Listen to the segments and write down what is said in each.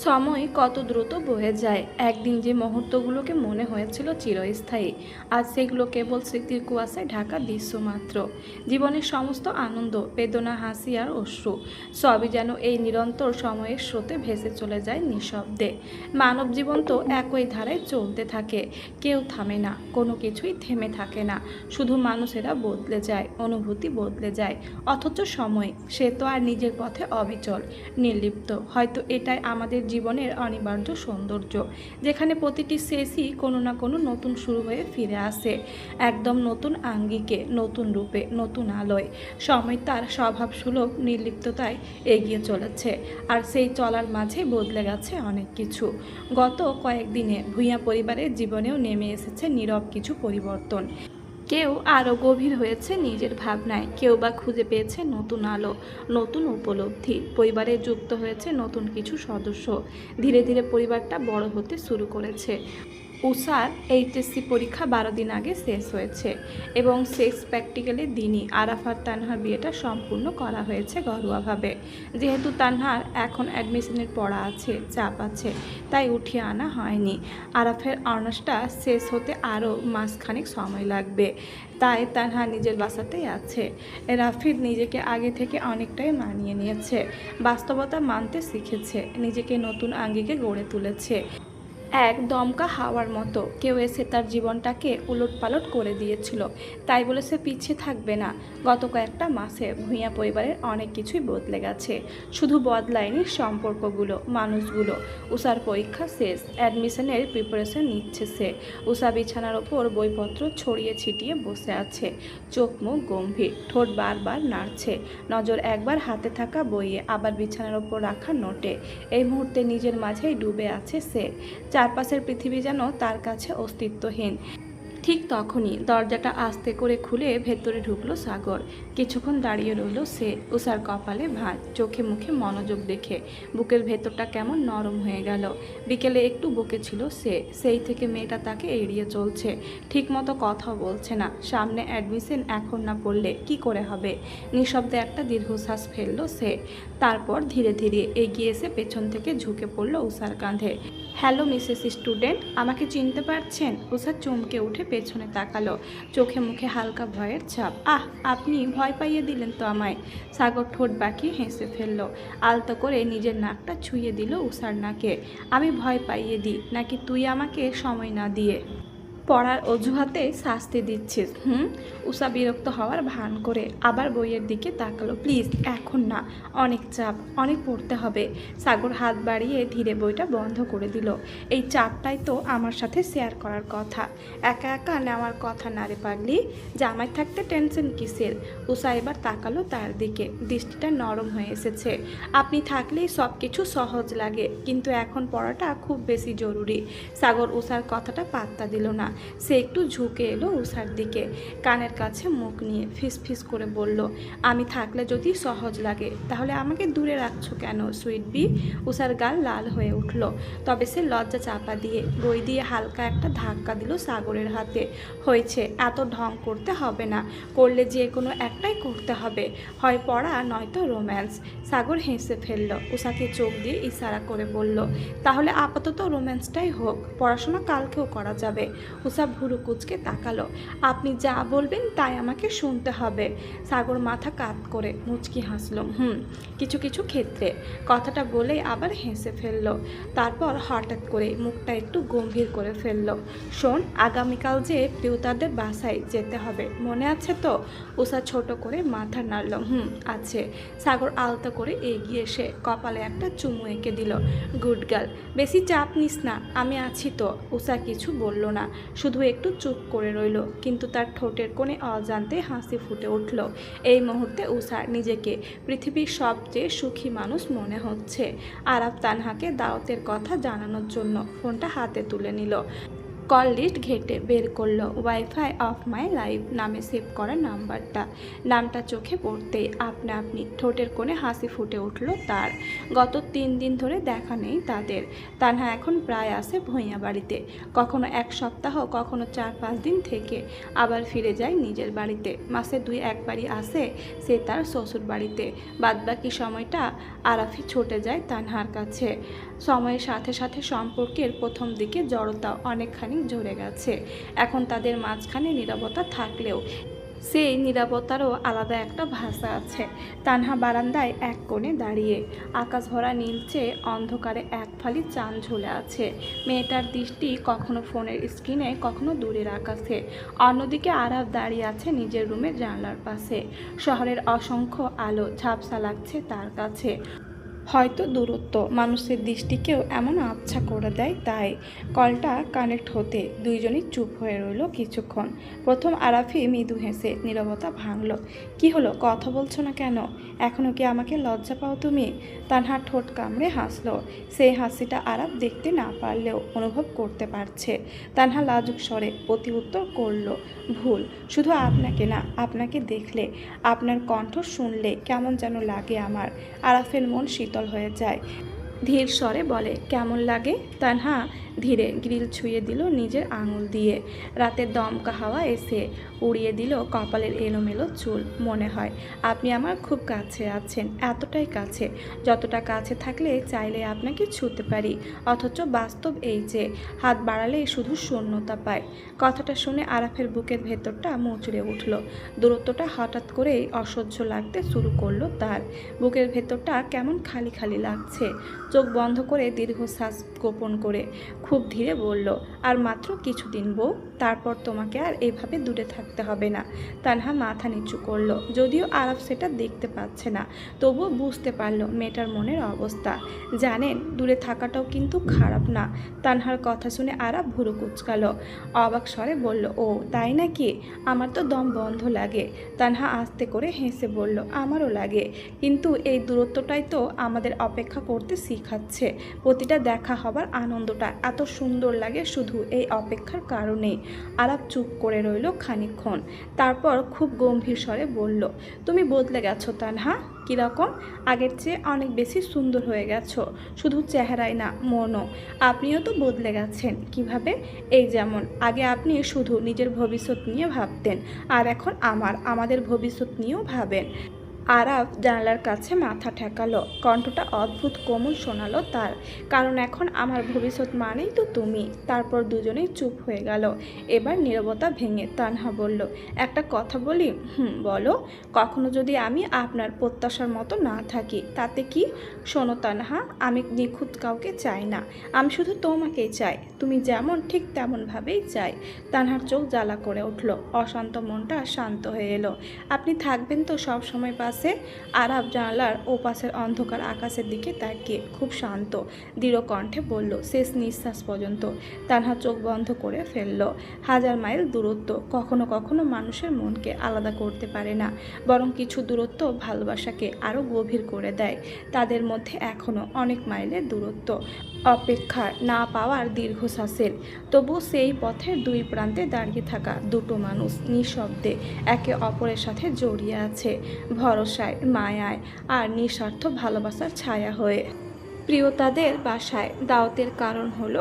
সময় কত দ্রুত বয়ে যায়। একদিন যে মুহূর্তগুলোকে মনে হয়েছিল চিরস্থায়ী, আজ সেগুলো কেবল স্মৃতির কুয়াশায় ঢাকা দৃশ্য মাত্র। জীবনের সমস্ত আনন্দ, বেদনা, হাসি আর অশ্রু সবই যেন এই নিরন্তর সময়ের স্রোতে ভেসে চলে যায় নিঃশব্দে। মানব জীবন তো একই ধারায় চলতে থাকে, কেউ থামে না, কোনো কিছুই থেমে থাকে না। শুধু মানুষেরা বদলে যায়, অনুভূতি বদলে যায়, অথচ সময় সে তো আর নিজের পথে অবিচল, নির্লিপ্ত। হয়তো এটাই আমাদের জীবনের অনিবার্য সৌন্দর্য, যেখানে প্রতিটি শেষই কোনো না কোনো নতুন শুরু হয়ে ফিরে আসে, একদম নতুন আঙ্গিকে, নতুন রূপে, নতুন আলোয়। সময় তার স্বভাব সুলভ নির্লিপ্ততায় এগিয়ে চলেছে, আর সেই চলার মাঝে বদলে গেছে অনেক কিছু। গত কয়েকদিনে ভূঁইয়া পরিবারের জীবনেও নেমে এসেছে নীরব কিছু পরিবর্তন। কেউ আরও গভীর হয়েছে নিজের ভাবনায়, কেউ বা খুঁজে পেয়েছে নতুন আলো, নতুন উপলব্ধি। পরিবারে যুক্ত হয়েছে নতুন কিছু সদস্য। ধীরে ধীরে পরিবারটা বড় হতে শুরু করেছে। উষার এইচএসসি পরীক্ষা 12 দিন আগে শেষ হয়েছে, এবং শেষ প্র্যাকটিক্যালের দিনই আরাফার তানহার বিয়েটা সম্পূর্ণ করা হয়েছে ঘরোয়াভাবে। যেহেতু তানহার এখন অ্যাডমিশনের পড়া আছে, চাপ আছে, তাই উঠিয়ে আনা হয়নি। আরাফের অনার্সটা শেষ হতে আরও মাসখানেক সময় লাগবে, তাই তানহা নিজের বাসাতেই আছে। রাফিদ নিজেকে আগে থেকে অনেকটাই মানিয়ে নিয়েছে, বাস্তবতা মানতে শিখেছে, নিজেকে নতুন আঙ্গিকে গড়ে তুলেছে। এক দমকা হাওয়ার মতো কেউ এসে তার জীবনটাকে উলটপালট করে দিয়েছিল, তাই বলে সে পিছিয়ে থাকবে না। গত কয়েকটা মাসে ভূঁইয়া পরিবারের অনেক কিছুই বদলে গেছে। শুধু বদলায়নি সম্পর্কগুলো, মানুষগুলো। উষার পরীক্ষা শেষ, অ্যাডমিশনের প্রিপারেশন নিচ্ছে সে। উষা বিছানার ওপর বইপত্র ছড়িয়ে ছিটিয়ে বসে আছে, চোখ মুখ গম্ভীর, ঠোঁট বারবার নাড়ছে, নজর একবার হাতে থাকা বইয়ে, আবার বিছানার ওপর রাখা নোটে। এই মুহূর্তে নিজের মাঝেই ডুবে আছে সে। চারপাশের পৃথিবী যেন তার কাছে অস্তিত্বহীন। ঠিক তখনই দরজাটা আস্তে করে খুলে ভেতরে ঢুকলো সাগর। কিছুক্ষণ দাঁড়িয়ে রইল সে, উষার কপালে ভাঁজ, চোখে মুখে মনোযোগ দেখে বুকের ভেতরটা কেমন নরম হয়ে গেল। বিকেলে একটু বকেছিল সে, সেই থেকে মেয়েটা তাকে এড়িয়ে চলছে, ঠিকমতো কথাও বলছে না। সামনে অ্যাডমিশন, এখন না পড়লে কি করে হবে? নিঃশব্দে একটা দীর্ঘশ্বাস ফেললো সে। তারপর ধীরে ধীরে এগিয়ে এসে পেছন থেকে ঝুঁকে পড়ল উষার কাঁধে। হ্যালো মিসেস স্টুডেন্ট, আমাকে চিনতে পারছেন? উষা চমকে উঠে পেছনে তাকালো, চোখে মুখে হালকা ভয়ের ছাপ। আপনি ভয় পাইয়ে দিলেন তো আমায়। সাগর ঠোঁট বাঁকিয়ে হেসে ফেলল, আলতো করে নিজের নাকটা ছুঁয়ে দিল উষার নাকে। আমি ভয় পাইয়ে দিই নাকি তুই আমাকে সময় না দিয়ে পড়ার অজুহাতে শাস্তি দিচ্ছিস? উষা বিরক্ত হওয়ার ভান করে আবার বইয়ের দিকে তাকালো। প্লিজ, এখন না, অনেক চাপ, অনেক পড়তে হবে। সাগর হাত বাড়িয়ে ধীরে বইটা বন্ধ করে দিল। এই চাপটাই তো আমার সাথে শেয়ার করার কথা, একা একা নেওয়ার কথা না রে পাগলি। জামাই থাকতে টেনশন কিসের? উষা এবার তাকালো তার দিকে, দৃষ্টিটা নরম হয়ে এসেছে। আপনি থাকলেই সব কিছু সহজ লাগে, কিন্তু এখন পড়াটা খুব বেশি জরুরি। সাগর উষার কথাটা পাত্তা দিল না। সে একটু ঝুঁকে এলো উষার দিকে, কানের কাছে মুখ নিয়ে ফিস করে বলল, আমি থাকলে যদি সহজ লাগে, তাহলে আমাকে দূরে রাখছো কেন সুইট বি? উষার গাল লাল হয়ে উঠল, তবে সে লজ্জা চাপা দিয়ে বই দিয়ে হালকা একটা ধাক্কা দিল সাগরের হাতে। হয়েছে, এত ঢং করতে হবে না, করলে যে কোনো একটাই করতে হবে, হয় পড়া নয়তো রোম্যান্স। সাগর হেসে ফেলল, উষাকে চোখ দিয়ে ইশারা করে বলল, তাহলে আপাতত রোম্যান্সটাই হোক, পড়াশোনা কালকেও করা যাবে। উষা ভুরু কুচকে তাকালো। আপনি যা বলবেন তাই আমাকে শুনতে হবে। সাগর মাথা কাত করে মুচকি হাসল। কিছু কিছু ক্ষেত্রে। কথাটা বলেই আবার হেসে ফেলল। তারপর হঠাৎ করে মুখটা একটু গম্ভীর করে ফেলল। শোন, আগামীকাল যে প্রিয়তাদের বাসায় যেতে হবে, মনে আছে তো? উষা ছোট করে মাথা নাড়ল। আছে। সাগর আলতো করে এগিয়ে এসে কপালে একটা চুমু এঁকে দিল। গুড গার্ল, বেশি চাপ নিস না, আমি আছি তো। উষা কিছু বলল না, শুধু একটু চুপ করে রইল, কিন্তু তার ঠোঁটের কোণে অজান্তে হাসি ফুটে উঠল। এই মুহূর্তে উষার নিজেকে পৃথিবীর সবচেয়ে সুখী মানুষ মনে হচ্ছে। আরাফ তানহাকে দাওয়াতের কথা জানানোর জন্য ফোনটা হাতে তুলে নিল। কল লিস্ট ঘেটে বের করলো ওয়াইফাই অফ মাই লাইফ নামে সেভ করা নাম্বারটা। নামটা চোখে পড়তেই আপনা আপনি ঠোঁটের কোণে হাসি ফুটে উঠল তার। গত 3 দিন ধরে দেখা নেই তাদের। তানহা এখন প্রায় আসে ভূঁইয়া বাড়িতে, কখনো 1 সপ্তাহ, কখনো 4-5 দিন থেকে আবার ফিরে যায় নিজের বাড়িতে। মাসে 2-1 বারই আসে সে তার শ্বশুর বাড়িতে। বাদবাকি সময়টা আরাফি ছুটে যায় তানহার কাছে। সময়ের সাথে সাথে সম্পর্কের প্রথম দিকে জড়তা অনেকখানি ঝরে গেছে। এখন তাদের মাঝখানে নীরবতা থাকলেও সেই নীরবতারও আলাদা একটা ভাষা আছে। তানহা বারান্দায় এক কোণে দাঁড়িয়ে, আকাশ ভরা নীলচে অন্ধকারে এক ফালি চাঁদ ঝুলে আছে। মেয়েটার দৃষ্টি কখনো ফোনের স্ক্রিনে, কখনো দূরের আকাশে। অন্যদিকে আরাফ দাঁড়িয়ে আছে নিজের রুমের জানলার পাশে। শহরের অসংখ্য আলো ঝাপসা লাগছে তার কাছে। হয়তো দূরত্ব মানুষের দৃষ্টিকেও এমন আবছা করে দেয়। তাই কলটা কানেক্ট হতে দুইজনই চুপ হয়ে রইল কিছুক্ষণ। প্রথম আরাফি মৃদু হেসে নীরবতা ভাঙল। কি হলো, কথা বলছো না কেন? এখনও কি আমাকে লজ্জা পাও তুমি? তানহা ঠোঁট কামড়ে হাসলো। সেই হাসিটা আরাফ দেখতে না পারলেও অনুভব করতে পারছে। তানহা লাজুক স্বরে প্রতি উত্তর করল, ভুল, শুধু আপনাকে না, আপনাকে দেখলে, আপনার কণ্ঠ শুনলে কেমন যেন লাগে আমার। আরাফের মন শীতল হয়ে যায়। ধীর স্বরে বলে, কেমন লাগে? তানহা ধীরে গ্রিল ছুঁয়ে দিল নিজের আঙুল দিয়ে। রাতের দমকা হাওয়া এসে উড়িয়ে দিল কপালের এলোমেলো চুল। মনে হয় আপনি আমার খুব কাছে আছেন, এতটাই কাছে যতটা কাছে থাকলে চাইলে আপনাকে ছুঁতে পারি, অথচ বাস্তব এই যে হাত বাড়ালেই শুধু শূন্যতা পায়। কথাটা শুনে আরাফের বুকের ভেতরটা মুচড়ে উঠল। দূরত্বটা হঠাৎ করেই অসহ্য লাগতে শুরু করলো তার। বুকের ভেতরটা কেমন খালি খালি লাগছে। চোখ বন্ধ করে দীর্ঘশ্বাস গোপন করে খুব ধীরে বলল, আর মাত্র কিছুদিন বউ, তারপর তোমাকে আর এভাবে দূরে থাকতে হবে না। তানহা মাথা নিচু করল। যদিও আরাফ সেটা দেখতে পাচ্ছে না, তবুও বুঝতে পারল মেয়েটার মনের অবস্থা। জানেন, দূরে থাকাটাও কিন্তু খারাপ না। তানহার কথা শুনে আরাফ ভুরু কুঁচকাল। অবাক স্বরে বলল, ও তাই নাকি? আমার তো দম বন্ধ লাগে। তানহা আস্তে করে হেসে বলল, আমারও লাগে, কিন্তু এই দূরত্বটাই তো আমাদের অপেক্ষা করতে শিখাচ্ছে। প্রতিটা দেখা হবার আনন্দটা এত সুন্দর লাগে শুধু এই অপেক্ষার কারণেই। আরাফ চুপ করে রইল খানিকক্ষণ, তারপর খুব গম্ভীর স্বরে বলল, তুমি বদলে গেছো তানহা। কীরকম? আগের চেয়ে অনেক বেশি সুন্দর হয়ে গেছো, শুধু চেহারায় না, মনও। আপনিও তো বদলে গেছেন। কিভাবে? এই যেমন আগে আপনি শুধু নিজের ভবিষ্যৎ নিয়ে ভাবতেন, আর এখন আমাদের ভবিষ্যৎ নিয়েও ভাবেন। আরাফ জানালার কাছে মাথা ঠেকালো। কণ্ঠটা অদ্ভুত কোমল শোনালো তার। কারণ এখন আমার ভবিষ্যৎ মানেই তো তুমি। তারপর দুজনেই চুপ হয়ে গেল। এবার নীরবতা ভেঙে তানহা বলল, একটা কথা বলি? বলো। কখনো যদি আমি আপনার প্রত্যাশার মতো না থাকি তাতে কি? শোনো তানহা, আমি নিখুঁত কাউকে চাই না, আমি শুধু তোমাকেই চাই। তুমি যেমন ঠিক তেমনভাবেই চাই। তানহার চোখ জ্বালা করে উঠল। অশান্ত মনটা শান্ত হয়ে এলো। আপনি থাকবেন তো সব সময় পাশে? আরাফ জানালার ও পাশের অন্ধকার আকাশের দিকে তাকিয়ে খুব শান্ত দৃঢ় কণ্ঠে বলল, শেষ নিঃশ্বাস পর্যন্ত। তানহা চোখ বন্ধ করে ফেলল। 1000 মাইল দূরত্ব কখনো কখনো মানুষের মনকে আলাদা করতে পারে না, বরং কিছু দূরত্ব ভালোবাসাকে আরও গভীর করে দেয়। তাদের মধ্যে এখনও অনেক মাইলের দূরত্ব, অপেক্ষার, না পাওয়ার দীর্ঘশ্বাসের। তবু সেই পথের দুই প্রান্তে দাঁড়িয়ে থাকা দুটো মানুষ নিঃশব্দে একে অপরের সাথে জড়িয়ে আছে, ভরসায়, মায়ায় আর নিঃস্বার্থ ভালোবাসার ছায়া হয়ে। প্রিয়তাদের বাসায় দাওয়াতের কারণ হলো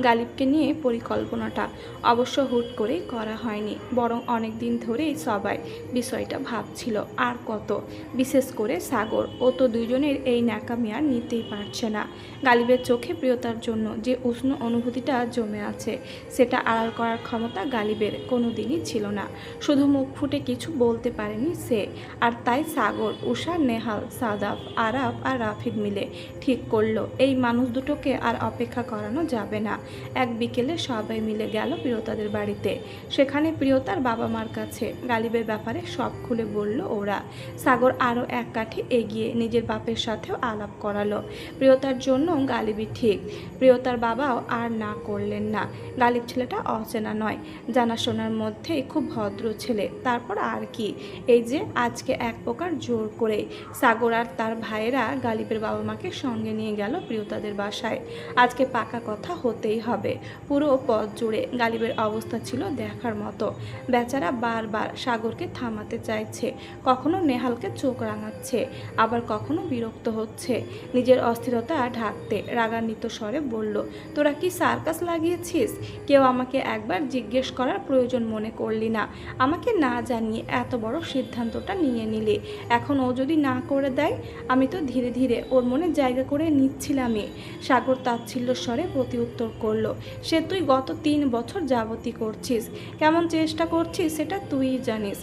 গালিবকে নিয়ে পরিকল্পনাটা অবশ্য হুট করেই করা হয়নি, বরং অনেক দিন ধরেই সবাই বিষয়টা ভাবছিল। আর কত, বিশেষ করে সাগর, ও তো দুজনের এই ন্যাকামি আর নিতেই পারছে না। গালিবের চোখে প্রিয়তার জন্য যে উষ্ণ অনুভূতিটা জমে আছে সেটা আড়াল করার ক্ষমতা গালিবের কোনো দিনই ছিল না। শুধু মুখ ফুটে কিছু বলতে পারেনি সে। আর তাই সাগর, উষা, নেহাল, সাদাফ, আরাফ আর রাফিদ মিলে ঠিক করলো এই মানুষ দুটোকে আর অপেক্ষা করানো যাবে না। এক বিকেলে সবাই মিলে গেল প্রিয়তাদের বাড়িতে। সেখানে প্রিয়তার বাবা মার কাছে গালিবের ব্যাপারে সব খুলে বলল ওরা। সাগর আরও এক কাঠি এগিয়ে নিজের বাপের সাথেও আলাপ করালো। প্রিয়তার জন্য গালিবই ঠিক। প্রিয়তার বাবাও আর না করলেন না। গালিব ছেলেটা অচেনা নয়, জানাশোনার মধ্যেই খুব ভদ্র ছেলে। তারপর আর কি, এই যে আজকে এক প্রকার জোর করে সাগর আর তার ভাইয়েরা গালিবের বাবা মাকে সঙ্গে নিয়ে নিয়ে গেল প্রিয়তাদের বাসায়। আজকে পাকা কথা হতেই হবে। পুরো পথ জুড়ে গালিবের অবস্থা ছিল দেখার মতো। বেচারা বারবার সাগরকে থামাতে চাইছে, কখনো নেহালকে চোখ রাঙাচ্ছে, আবার কখনো বিরক্ত হচ্ছে। নিজের অস্থিরতা ঢাকতে রাগান্বিত স্বরে বলল, তোরা কি সার্কাস লাগিয়েছিস? কেউ আমাকে একবার জিজ্ঞেস করার প্রয়োজন মনে করলি না? আমাকে না জানিয়ে এত বড় সিদ্ধান্তটা নিয়ে নিলি। এখন ও যদি না করে দেয়? আমি তো ধীরে ধীরে ওর মনে জায়গা করে নিচ্ছিলামই। সাগর তাচ্ছিল্য স্বরে প্রতি উত্তর করলো, সে তুই গত 3 বছর যাবতই করছিস। কেমন চেষ্টা করছিস সেটা তুই জানিস।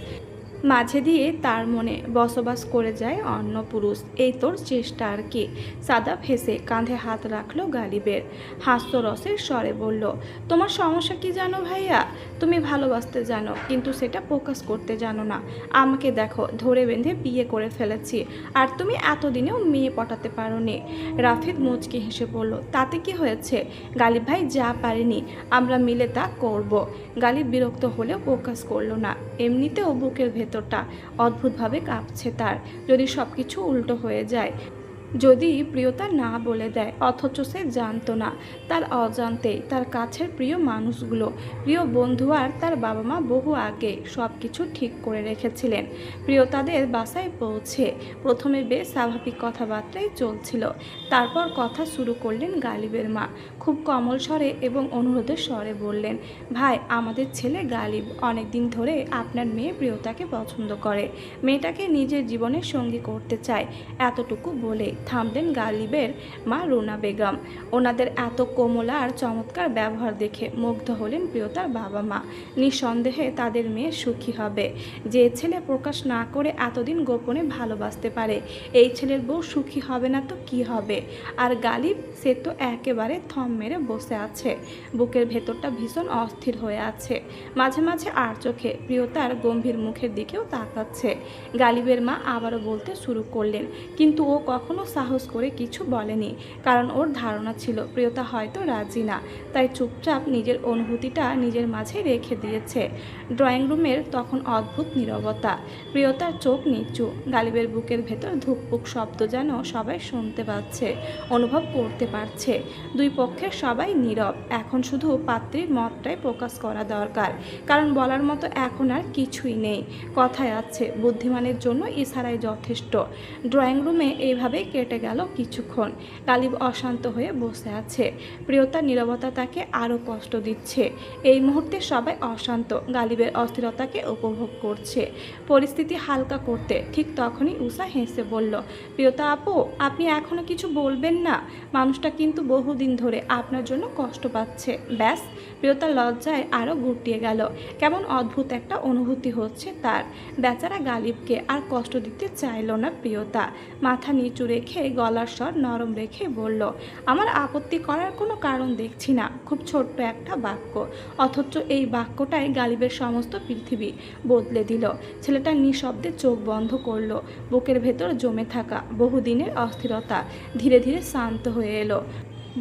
মাঝে দিয়ে তার মনে বসবাস করে যায় অন্য পুরুষ, এই তোর চেষ্টা আর কি। সাদাব হেসে কাঁধে হাত রাখলো গালিবের, হাস্যরসের স্বরে বলল, তোমার সমস্যা কি জানো ভাইয়া? তুমি ভালোবাসতে জানো, কিন্তু সেটা প্রকাশ করতে জানো না। আমাকে দেখো, ধরে বেঁধে বিয়ে করে ফেলেছি, আর তুমি এতদিনেও মেয়ে পটাতে পারোনি। রাফিদ মুচকি হেসে বলল, তাতে কি হয়েছে? গালিব ভাই যা পারেনি আমরা মিলে তা করব। গালিব বিরক্ত হলেও প্রকাশ করলো না। এমনিতেও বুকের ভেতরটা অদ্ভুতভাবে কাঁপছে তার। যদি সব কিছু উল্টো হয়ে যায়, যদি প্রিয়তা না বলে দেয়, অথচ সে জানতো না তার অজান্তেই তার কাছের প্রিয় মানুষগুলো, প্রিয় বন্ধু আর তার বাবা মা বহু আগে সব কিছু ঠিক করে রেখেছিলেন। প্রিয়তাদের বাসায় পৌঁছে প্রথমে বেশ স্বাভাবিক কথাবার্তাই চলছিল। তারপর কথা শুরু করলেন গালিবের মা, খুব কোমল স্বরে এবং অনুরোধের স্বরে বললেন, ভাই, আমাদের ছেলে গালিব অনেক দিন ধরে আপনার মেয়ে প্রিয়তাকে পছন্দ করে, মেয়েটাকে নিজের জীবনের সঙ্গী করতে চায়। এতটুকু বলে থামলেন গালিবের মা রুনা বেগম। ওনাদের এত কোমল আর চমৎকার ব্যবহার দেখে মুগ্ধ হলেন প্রিয়তার বাবা মা। নিঃসন্দেহে তাদের মেয়ে সুখী হবে। যে ছেলে প্রকাশ না করে এতদিন গোপনে ভালোবাসতে পারে, এই ছেলের বউ সুখী হবে না তো কি হবে? আর গালিব, সে তো একেবারে থম মেরে বসে আছে, বুকের ভেতরটা ভীষণ অস্থির হয়ে আছে। মাঝে মাঝে আর চোখে প্রিয়তার গম্ভীর মুখের দিকেও তাকাচ্ছে। গালিবের মা আবারও বলতে শুরু করলেন, কিন্তু ও কখনো সাহস করে কিছু বলেনি, কারণ ওর ধারণা ছিল প্রিয়তা হয়তো রাজি না, তাই চুপচাপ নিজের অনুভূতিটা নিজের মাঝে রেখে দিয়েছে। ড্রয়িং রুমের তখন অদ্ভুত নীরবতা। প্রিয়তার চোখ নিচু, গালিবের বুকের ভেতর ধুকপুক শব্দ যেন সবাই শুনতে পাচ্ছে, অনুভব করতে পারছে। দুই পক্ষের সবাই নীরব। এখন শুধু পাত্রীর মতটাই প্রকাশ করা দরকার, কারণ বলার মতো এখন আর কিছুই নেই। কথায় আছে, বুদ্ধিমানের জন্য ইশারাই যথেষ্ট। ড্রয়িং রুমে এইভাবেই কেটে গেল কিছুক্ষণ। গালিব অশান্ত হয়ে বসে আছে। প্রিয়তার নীরবতা তাকে আরও কষ্ট দিচ্ছে। এই মুহূর্তে সবাই অশান্ত, গালিবের অস্থিরতাকে উপভোগ করছে। পরিস্থিতি হালকা করতে ঠিক তখনই উষা হেসে বলল, প্রিয়তা আপু, আপনি এখনো কিছু বলবেন না? মানুষটা কিন্তু বহুদিন ধরে আপনার জন্য কষ্ট পাচ্ছে। ব্যাস। প্রিয়তার লজ্জায় আরও গুটিয়ে গেল। কেমন অদ্ভুত একটা অনুভূতি হচ্ছে তার। বেচারা গালিবকে আর কষ্ট দিতে চাইল না প্রিয়তা। মাথা নিচু রেখে গলার স্বর নরম রেখে বলল, আমার আপত্তি করার কোনো কারণ দেখছি না। খুব ছোট্ট একটা বাক্য, অথচ এই বাক্যটাই গালিবের সমস্ত পৃথিবী বদলে দিল। ছেলেটা নিঃশব্দে চোখ বন্ধ করলো। বুকের ভেতর জমে থাকা বহুদিনের অস্থিরতা ধীরে ধীরে শান্ত হয়ে এলো।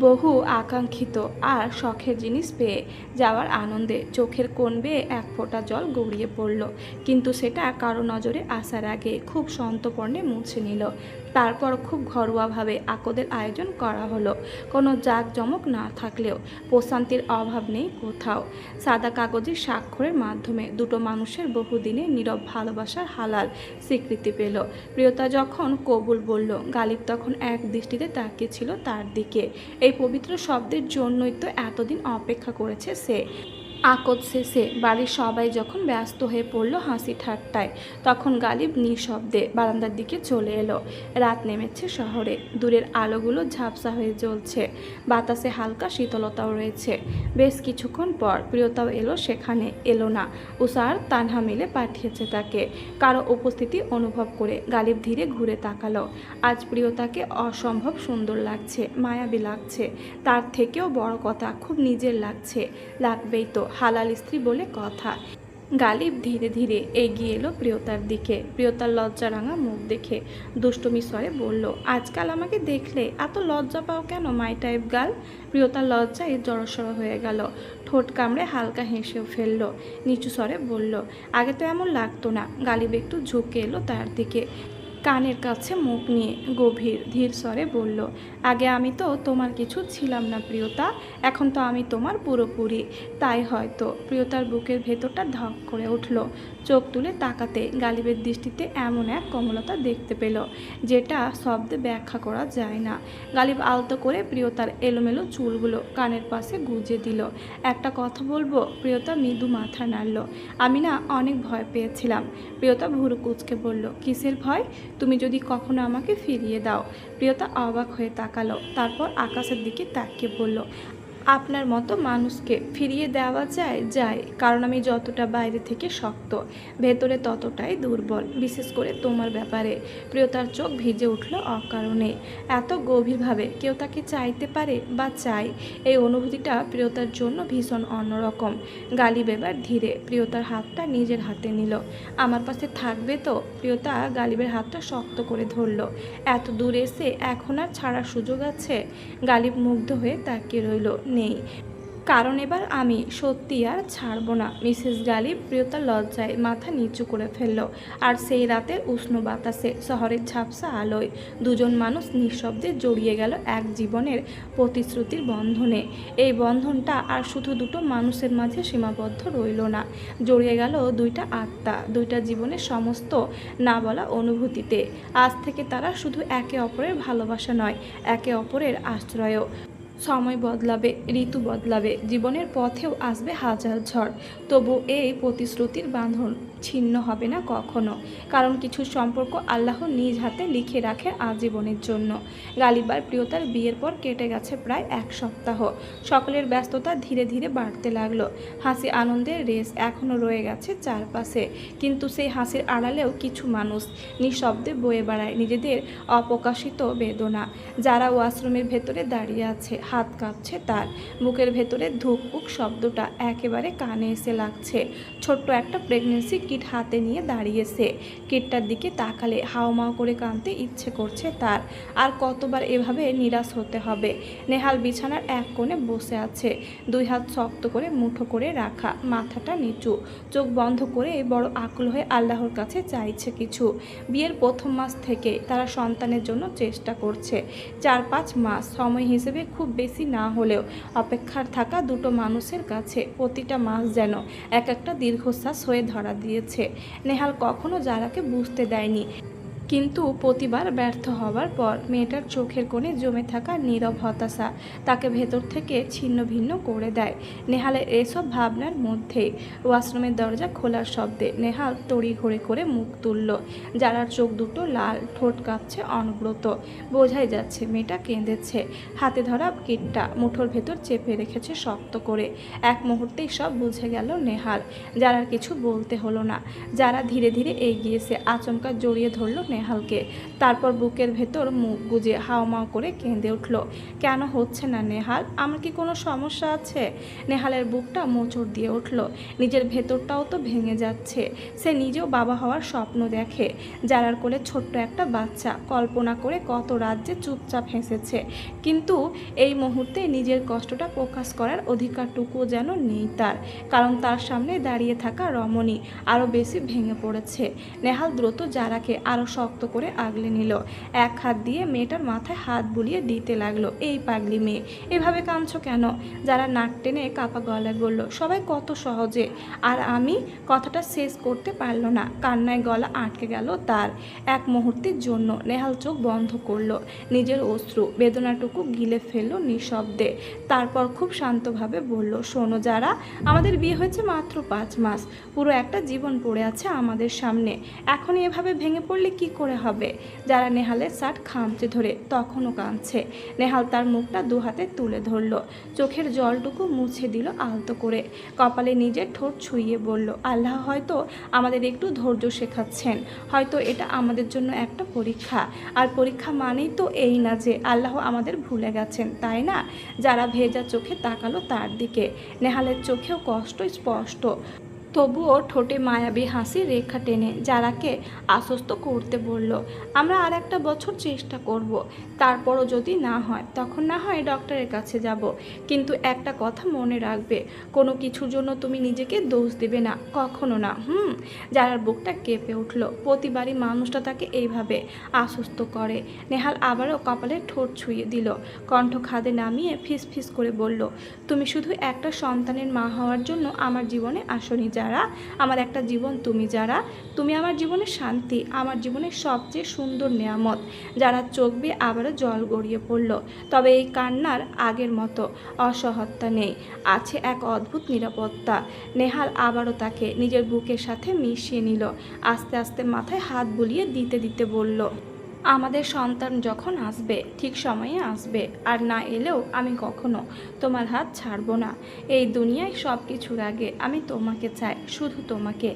বহু আকাঙ্ক্ষিত আর শখের জিনিস পেয়ে যাওয়ার আনন্দে চোখের কোণ বেয়ে এক ফোঁটা জল গড়িয়ে পড়ল, কিন্তু সেটা কারো নজরে আসার আগে খুব সন্তর্পণে মুছে নিল। তারপর খুব ঘরোয়াভাবে আকদের আয়োজন করা হলো। কোনো জাঁকজমক না থাকলেও প্রশান্তির অভাব নেই কোথাও। সাদা কাগজের স্বাক্ষরের মাধ্যমে দুটো মানুষের বহুদিনের নীরব ভালোবাসার হালাল স্বীকৃতি পেল। প্রিয়তা যখন কবুল বলল, গালিব তখন এক দৃষ্টিতে তাকিয়ে ছিল তার দিকে। এই পবিত্র শব্দের জন্যই তো এতদিন অপেক্ষা করেছে সে। আকদ শেষে বাড়ির সবাই যখন ব্যস্ত হয়ে পড়ল হাসি ঠাট্টায়, তখন গালিব নিঃশব্দে বারান্দার দিকে চলে এলো। রাত নেমেছে শহরে, দূরের আলোগুলো ঝাপসা হয়ে জ্বলছে, বাতাসে হালকা শীতলতাও রয়েছে। বেশ কিছুক্ষণ পর প্রিয়তাও এলো সেখানে। এলো না, উষার তানহা মিলে পাঠিয়েছে তাকে। কারো উপস্থিতি অনুভব করে গালিব ধীরে ঘুরে তাকালো। আজ প্রিয়তাকে অসম্ভব সুন্দর লাগছে, মায়াবী লাগছে। তার থেকেও বড় কথা, খুব নিজের লাগছে। লাগবেই তো, হালাল স্ত্রী বলে কথা। গালিব ধীরে ধীরে এগিয়ে এলো প্রিয়তার দিকে। প্রিয়তার লজ্জারাঙা মুখ দেখে দুষ্টুমি স্বরে বলল, আজকাল আমাকে দেখলে এত লজ্জা পাও কেন মাই টাইপ গার্ল? প্রিয়তার লজ্জায় জড়সড় হয়ে গেল, ঠোঁট কামড়ে হালকা হেসেও ফেলল। নিচু স্বরে বলল, আগে তো এমন লাগতো না। গালিব একটু ঝুঁকে এলো তার দিকে। কানের কাছে মুখ নিয়ে গভীর ধীর স্বরে বলল, আগে আমি তো তোমার কিছু ছিলাম না প্রিয়তা, এখন তো আমি তোমার পুরোপুরি। তাই হয়তো। প্রিয়তার বুকের ভেতরটা ধক করে উঠল। চোখ তুলে তাকাতে গালিবের দৃষ্টিতে এমন এক কোমলতা দেখতে পেল যেটা শব্দে ব্যাখ্যা করা যায় না। গালিব আলতো করে প্রিয়তার এলোমেলো চুলগুলো কানের পাশে গুজে দিল। একটা কথা বলবো? প্রিয়তা মৃদু মাথা নাড়ল। আমি না অনেক ভয় পেয়েছিলাম। প্রিয়তা ভুরু কুঁচকে বলল, কিসের ভয়? তুমি যদি কখনো আমাকে ফিরিয়ে দাও। প্রিয়তা অবাক হয়ে তাকালো, তারপর আকাশের দিকে তাকিয়ে বলল, আপনার মতো মানুষকে ফিরিয়ে দেওয়া যায়, কারণ আমি যতটা বাইরে থেকে শক্ত, ভেতরে ততটাই দুর্বল, বিশেষ করে তোমার ব্যাপারে। প্রিয়তার চোখ ভিজে উঠল অকারণে। এত গভীরভাবে কেউ তাকে চাইতে পারে বা চায়, এই অনুভূতিটা প্রিয়তার জন্য ভীষণ অন্যরকম। গালিব এবার ধীরে প্রিয়তার হাতটা নিজের হাতে নিল। আমার পাশে থাকবে তো? প্রিয়তা গালিবের হাতটা শক্ত করে ধরল। এত দূর এসে এখন আর ছাড়ার সুযোগ আছে? গালিব মুগ্ধ হয়ে তাকিয়ে রইল। নেই, কারণ এবার আমি সত্যি আর ছাড়ব না। মিসেস গালিব প্রিয়তার লজ্জায় মাথা নিচু করে ফেলল। আর সেই রাতের উষ্ণ বাতাসে, শহরের ঝাপসা আলোয় দুজন মানুষ নিঃশব্দে জড়িয়ে গেল এক জীবনের প্রতিশ্রুতির বন্ধনে। এই বন্ধনটা আর শুধু দুটো মানুষের মাঝে সীমাবদ্ধ রইল না, জড়িয়ে গেল দুইটা আত্মা, দুইটা জীবনের সমস্ত না বলা অনুভূতিতে। আজ থেকে তারা শুধু একে অপরের ভালোবাসা নয়, একে অপরের আশ্রয়ও। সময় বদলাবে, ঋতু বদলাবে, জীবনের পথেও আসবে হাজার ঝড়, তবু এই প্রতিশ্রুতির বাঁধন ছিন্ন হবে না কখনো। কারণ কিছু সম্পর্ক আল্লাহ নিজ হাতে লিখে রাখে আজীবনের জন্য। গালিব আর প্রিয়তার বিয়ের পর কেটে গেছে প্রায় 1 সপ্তাহ। সকলের ব্যস্ততা ধীরে ধীরে বাড়তে লাগলো। হাসি আনন্দের রেস এখনও রয়ে গেছে চারপাশে, কিন্তু সেই হাসির আড়ালেও কিছু মানুষ নিঃশব্দে বয়ে বেড়ায় নিজেদের অপ্রকাশিত বেদনা। যারা ওয়াশরুমের ভেতরে দাঁড়িয়ে আছে, হাত কাঁপছে তার, বুকের ভেতরে ধুকপুক শব্দটা একেবারে কানে এসে লাগছে। ছোট্ট একটা প্রেগনেন্সি কিট হাতে নিয়ে দাঁড়িয়েছে। কিটটার দিকে তাকালে হাওমাও করে কাঁদতে ইচ্ছে করছে তার। আর কতবার এভাবে নিরাশ হতে হবে? নেহাল বিছানার এক কোণে বসে আছে, 2 হাত শক্ত করে মুঠো করে রাখা, মাথাটা নিচু, চোখ বন্ধ করে বড় আকুল হয়ে আল্লাহর কাছে চাইছে কিছু। বিয়ের প্রথম মাস থেকে তারা সন্তানের জন্য চেষ্টা করছে। 4-5 মাস সময় হিসেবে খুব বেশি না হলেও অপেক্ষার থাকা দুটো মানুষের কাছে প্রতিটা মাস যেন এক একটা দীর্ঘশ্বাস হয়ে ধরা দিয়েছে। নেহাল কখনো যারাকে বুঝতে দেয়নি, কিন্তু প্রতিবার ব্যর্থ হওয়ার পর মেয়েটার চোখের কোণে জমে থাকা নীরব হতাশা তাকে ভেতর থেকে ছিন্ন ভিন্ন করে দেয়। নেহালের এসব ভাবনার মধ্যেই ওয়াশরুমের দরজা খোলার শব্দে নেহাল তড়িঘড়ি করে মুখ তুলল। যারার চোখ দুটো লাল, ঠোঁট কাঁপছে অনবরত, বোঝাই যাচ্ছে মেয়েটা কেঁদেছে। হাতে ধরা কিটটা মুঠোর ভেতর চেপে রেখেছে শক্ত করে। এক মুহূর্তেই সব বুঝে গেল নেহাল। যারার কিছু বলতে হলো না, যারা ধীরে ধীরে এগিয়েছে, আচমকা জড়িয়ে ধরল নেহালকে। তারপর বুকের ভেতর মুখ গুজে হাওমাও করে কেঁদে উঠল। কেন হচ্ছে না নেহাল? আমার কি কোনো সমস্যা আছে? নেহালের বুকটা মোচড় দিয়ে উঠল। নিজের ভেতরটাও তো ভেঙে যাচ্ছে। সে নিজেও বাবা হওয়ার স্বপ্ন দেখে। যারার কোলে ছোট্ট একটা বাচ্চা, কল্পনা করে কত রাজ্যে চুপচাপ হেসেছে, কিন্তু এই মুহূর্তে নিজের কষ্টটা প্রকাশ করার অধিকারটুকু যেন নেই তার। কারণ তার সামনে দাঁড়িয়ে থাকা রমণী আরও বেশি ভেঙে পড়েছে। নেহাল দ্রুত যারাকে আরও শক্ত করে আগলে নিল। এক হাত দিয়ে মেয়েটার মাথায় হাত বুলিয়ে দিতে লাগলো। এই পাগলি মেয়ে, এভাবে কাঁদছো কেন? যারা নাক টেনে কাপা গলায় বলল, সবাই কত সহজে। আর আমি কথাটা শেষ করতে পারল না, কান্নায় গলা আটকে গেল তার। এক মুহূর্তের জন্য নেহাল চোখ বন্ধ করলো, নিজের অশ্রু বেদনাটুকু গিলে ফেললো নিঃশব্দে। তারপর খুব শান্তভাবে বলল, শোনো যারা, আমাদের বিয়ে হয়েছে মাত্র 5 মাস, পুরো একটা জীবন পড়ে আছে আমাদের সামনে। এখনই এভাবে ভেঙে পড়লে কি করে হবে? যারা নেহালের শার্ট খামচে ধরে তখনও কাঁদছে। নেহাল তার মুখটা 2 হাতে তুলে ধরল, চোখের জলটুকু মুছে দিল আলতো করে, কপালে নিজের ঠোঁট ছুঁয়ে বলল, আল্লাহ হয়তো আমাদের একটু ধৈর্য শেখাচ্ছেন, হয়তো এটা আমাদের জন্য একটা পরীক্ষা। আর পরীক্ষা মানেই তো এই না যে আল্লাহ আমাদের ভুলে গেছেন, তাই না? যারা ভেজা চোখে তাকালো তার দিকে। নেহালের চোখেও কষ্ট স্পষ্ট। তবুও ঠোঁটে মায়াবী হাসি রেখা টেনে যারাকে আশ্বস্ত করতে বলল, আমরা আর একটা বছর চেষ্টা করব, তারপরও যদি না হয় তখন না হয় ডক্টরের কাছে যাব, কিন্তু একটা কথা মনে রাখবে, কোনো কিছুর জন্য তুমি নিজেকে দোষ দেবে না, কখনো না। যারার বুকটা কেঁপে উঠল, প্রতিবারই মানুষটা তাকে এইভাবে আশ্বস্ত করে। নেহাল আবারও কপালে ঠোঁট ছুঁয়ে দিল, কণ্ঠ খাদে নামিয়ে ফিস ফিস করে বলল, তুমি শুধু একটা সন্তানের মা হওয়ার জন্য আমার জীবনে আসনি যারা, আমার একটা জীবন তুমি যারা, তুমি আমার জীবনের শান্তি, আমার জীবনের সবচেয়ে সুন্দর নেয়ামত। যারা চোখ বেয়ে আবারও জল গড়িয়ে পড়ল, তবে এই কান্নার আগের মতো অসহত্যা নেই, আছে এক অদ্ভুত নিরাপত্তা। নেহাল আবারও তাকে নিজের বুকের সাথে মিশিয়ে নিল, আস্তে আস্তে মাথায় হাত বুলিয়ে দিতে দিতে বলল, আমাদের সন্তান যখন আসবে ঠিক সময়ে আসবে, আর না এলেও আমি কখনো তোমার হাত ছাড়বো না। এই দুনিয়ায় সব কিছুর আগে আমি তোমাকে চাই, শুধু তোমাকে।